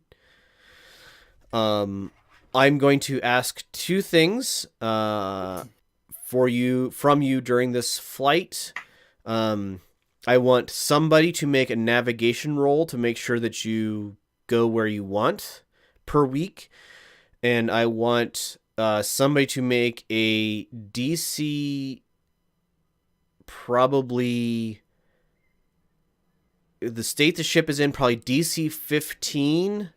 I'm going to ask two things from you during this flight. I want somebody to make a navigation roll to make sure that you go where you want per week. And I want somebody to make a DC, probably the state the ship is in, probably DC 15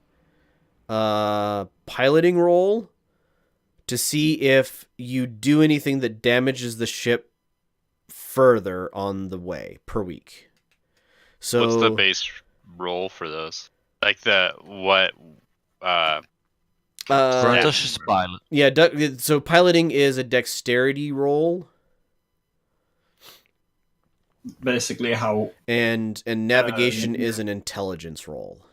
piloting roll to see if you do anything that damages the ship further on the way per week. So what's the base roll for those? Like Grant us a pilot. Yeah, so piloting is a dexterity roll. basically how And navigation is an intelligence roll.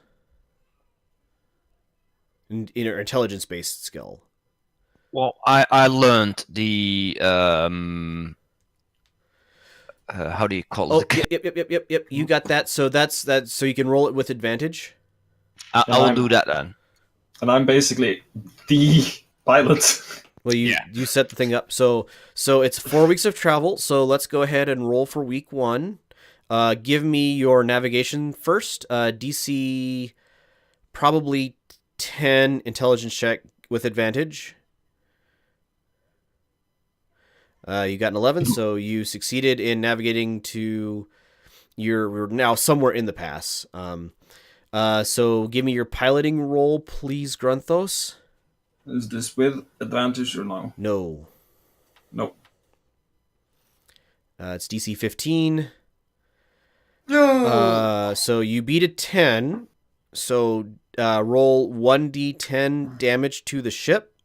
Intelligence based skill. Well, I learned the how do you call Oh, it? yep. You got that. So that's that. So you can roll it with advantage. I will do that then. and I'm basically the pilot. Well, you set the thing up. So it's 4 weeks of travel. So let's go ahead and roll for week 1. Give me your navigation first. DC probably 10 intelligence check with advantage. You got an 11, so you succeeded in navigating to you're now somewhere in the pass. So give me your piloting roll, please, Grunthos. Is this with advantage or no? No. No. It's DC 15. No. So you beat a 10. So roll 1d10 damage to the ship.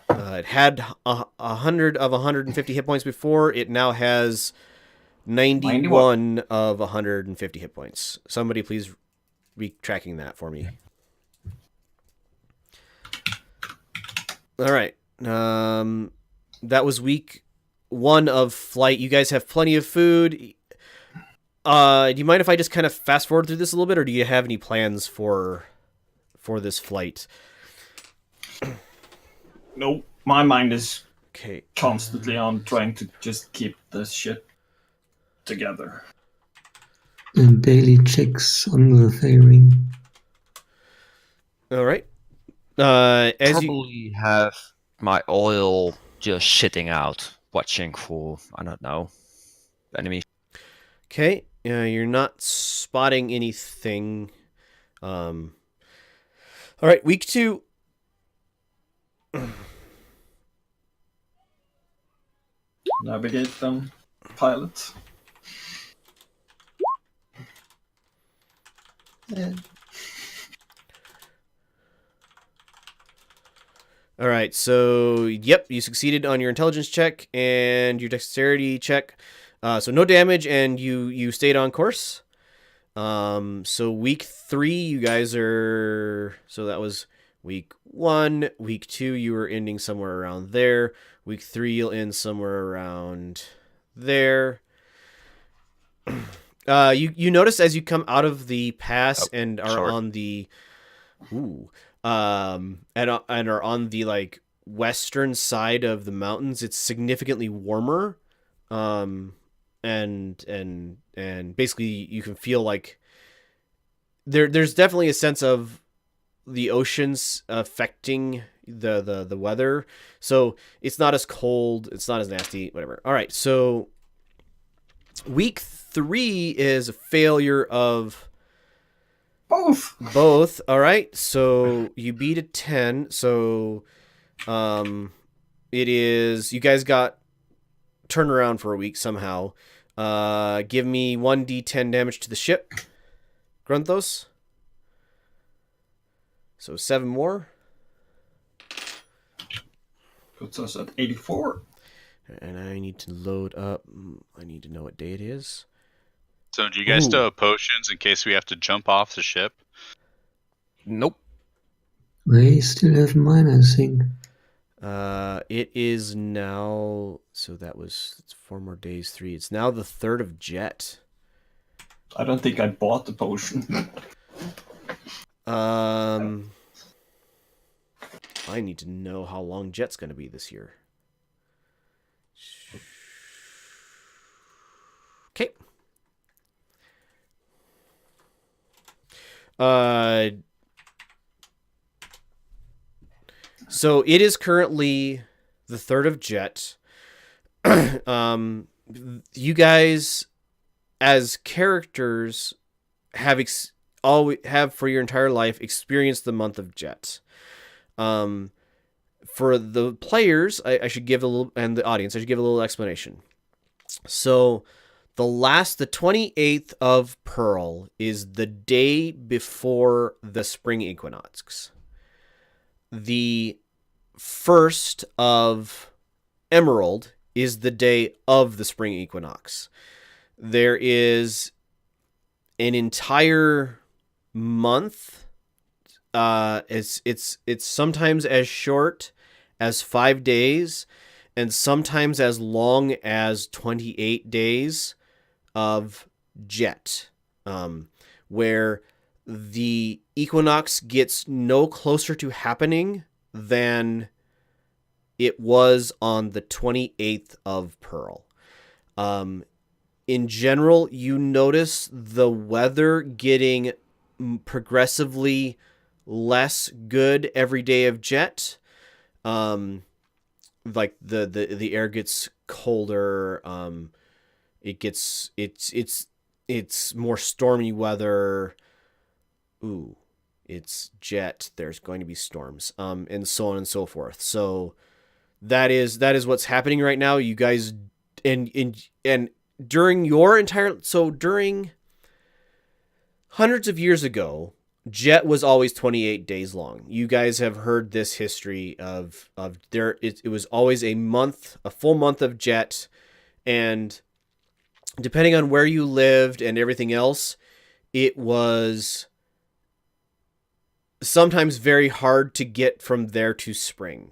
It had 100 of 150 hit points before. It now has 91 of 150 hit points. Somebody please be tracking that for me. All right. That was week 1 of flight. You guys have plenty of food. Do you mind if I just kind of fast forward through this a little bit, or do you have any plans for this flight? No, my mind is Okay. constantly on trying to just keep this shit together. And daily checks on the fairing. All right. As Probably have my oil just sitting out, watching for, I don't know, enemies. Okay, you're not spotting anything. All right, week 2. Navigate them, pilot. All right, so yep, you succeeded on your intelligence check and your dexterity check. So no damage, and you stayed on course. So week 3, you guys are. So that was week 1. Week 2, you were ending somewhere around there. Week 3, you'll end somewhere around there. You notice as you come out of the pass and are on the and are on the like western side of the mountains, it's significantly warmer. And basically you can feel like there's definitely a sense of the oceans affecting the weather. So it's not as cold, it's not as nasty, whatever. All right, so week 3 is a failure of both. All right, so you beat a 10. So it is, you guys got turned around for a week somehow. Give me 1d10 damage to the ship, Grunthos. So 7 more. Puts us at 84. And I need to load up. I need to know what day it is. So do you guys still have potions in case we have to jump off the ship? Nope. They still have mine, I think. It is now. So it's 4 more days. 3. It's now the 3rd of Jet. I don't think I bought the potion. I need to know how long Jet's going to be this year. Okay. So it is currently the 3rd of Jet. You guys, as characters, have for your entire life experienced the month of Jet. For the players, I should give a little, and the audience, I should give a little explanation. So the 28th of Pearl is the day before the spring equinox. The 1st of Emerald is the day of the spring equinox. There is an entire month. It's sometimes as short as 5 days, and sometimes as long as 28 days of jet, where the equinox gets no closer to happening than it was on the 28th of Pearl. In general, you notice the weather getting progressively less good every day of jet. Like the air gets colder. It's more stormy weather. Ooh, it's jet. There's going to be storms. And so on and so forth. So that is what's happening right now. You guys, and during your entire, during hundreds of years ago, jet was always 28 days long. You guys have heard this history of there. It was always a full month of jet, and depending on where you lived and everything else, it was sometimes very hard to get from there to spring.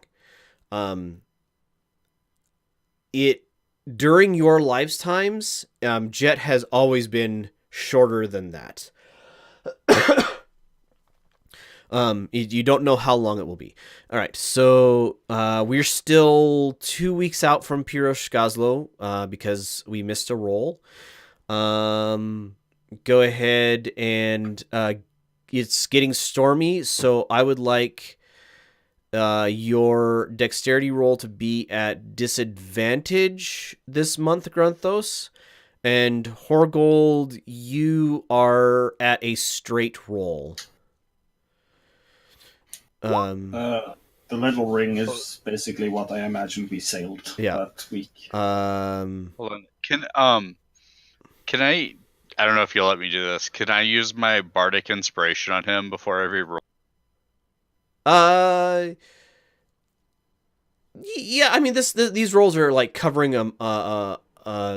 During your lifetimes, jet has always been shorter than that. You don't know how long it will be. All right, so we're still 2 weeks out from Pirosh Gazlo because we missed a roll. Go ahead and it's getting stormy, so I would like your dexterity roll to be at disadvantage this month, Grunthos. And Horgold, you are at a straight roll. The little ring is basically what I imagined we sailed that week. Hold on. Can I don't know if you'll let me do this. Can I use my bardic inspiration on him before every roll? Yeah, I mean these rolls are like covering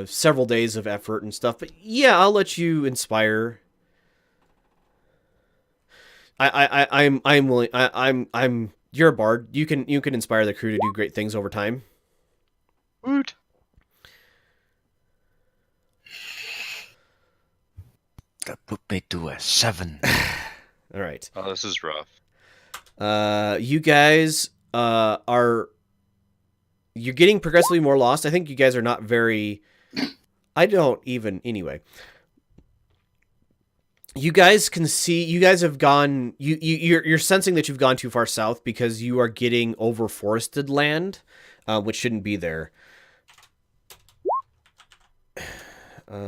several days of effort and stuff, but yeah, I'll let you inspire. I'm willing. I'm you're a bard. You can inspire the crew to do great things over time. Woot. That put me to a 7. All right. Oh, this is rough. You guys you're getting progressively more lost. I think you guys are not very. I don't even anyway. You guys can see. You guys have gone. You're sensing that you've gone too far south because you are getting over forested land, which shouldn't be there. All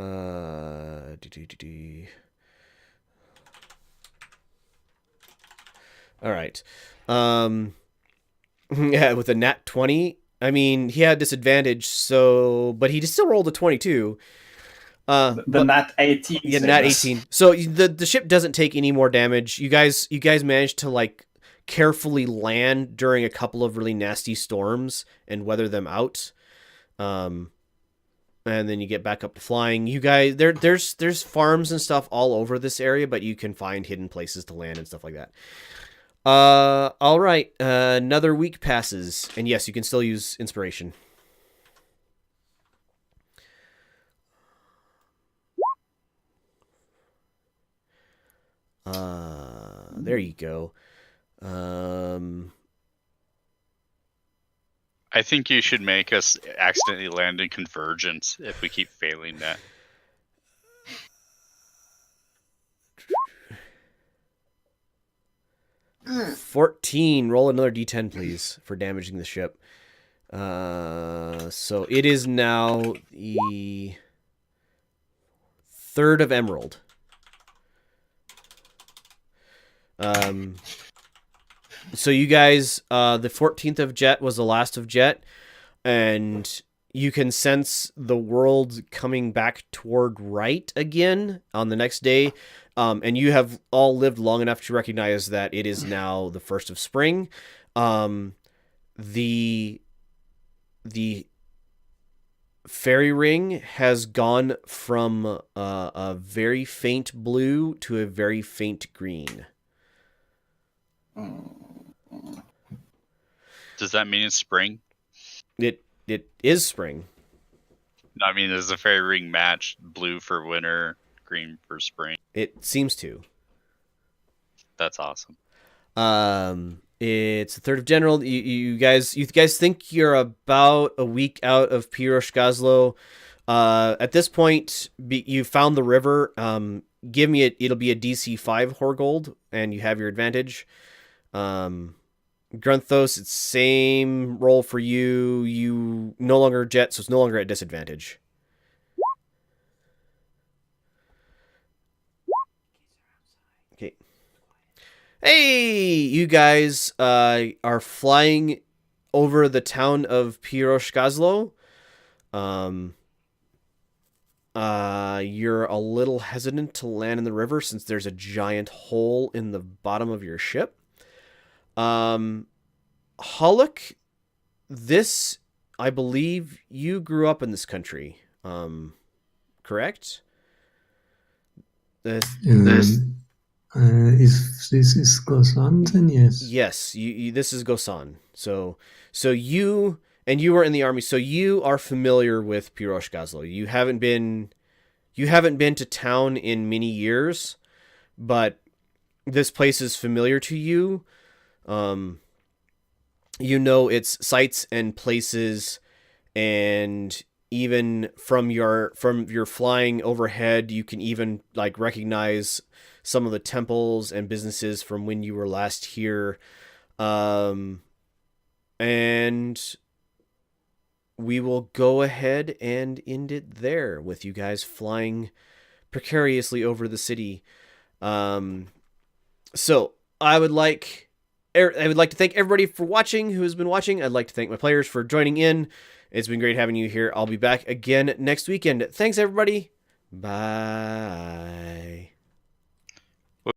right. Yeah, with a nat 20. I mean, he had disadvantage, but he still rolled a 22. The nat 18. Yeah, nat 18. So the ship doesn't take any more damage. You guys managed to like carefully land during a couple of really nasty storms and weather them out. And then you get back up to flying. You guys, there's farms and stuff all over this area, but you can find hidden places to land and stuff like that. All right. Another week passes, and yes, you can still use inspiration. There you go. I think you should make us accidentally land in Convergence if we keep failing that. Mm. 14. Roll another d10, please, for damaging the ship. So it is now the 3rd of Emerald. So you guys, the 14th of Jet was the last of Jet, and you can sense the world coming back toward right again on the next day. And you have all lived long enough to recognize that it is now the 1st of spring. the fairy ring has gone from a very faint blue to a very faint green. Does that mean it's spring? It is spring. No, I mean, does the fairy ring match blue for winter, green for spring? It seems to. That's awesome. It's the 3rd of General. You guys think you're about a week out of Pirosh Gazlo. At this point, you found the river. Give me it. It'll be a DC 5 Horgold, and you have your advantage. Grunthos, it's same roll for you. You no longer jet, so it's no longer at disadvantage. Okay. Hey, you guys are flying over the town of Pirosh Gazlo. You're a little hesitant to land in the river since there's a giant hole in the bottom of your ship. Hulk, this, I believe you grew up in this country. Correct? If this is Gosan, then yes. Yes, you this is Gosan. So you were in the army, so you are familiar with Pirosh Gazlo. You haven't been to town in many years, but this place is familiar to you. You know its sights and places, and even from your flying overhead, you can even like recognize some of the temples and businesses from when you were last here. And we will go ahead and end it there with you guys flying precariously over the city. So I would like to thank everybody for watching who has been watching. I'd like to thank my players for joining in. It's been great having you here. I'll be back again next weekend. Thanks, everybody. Bye.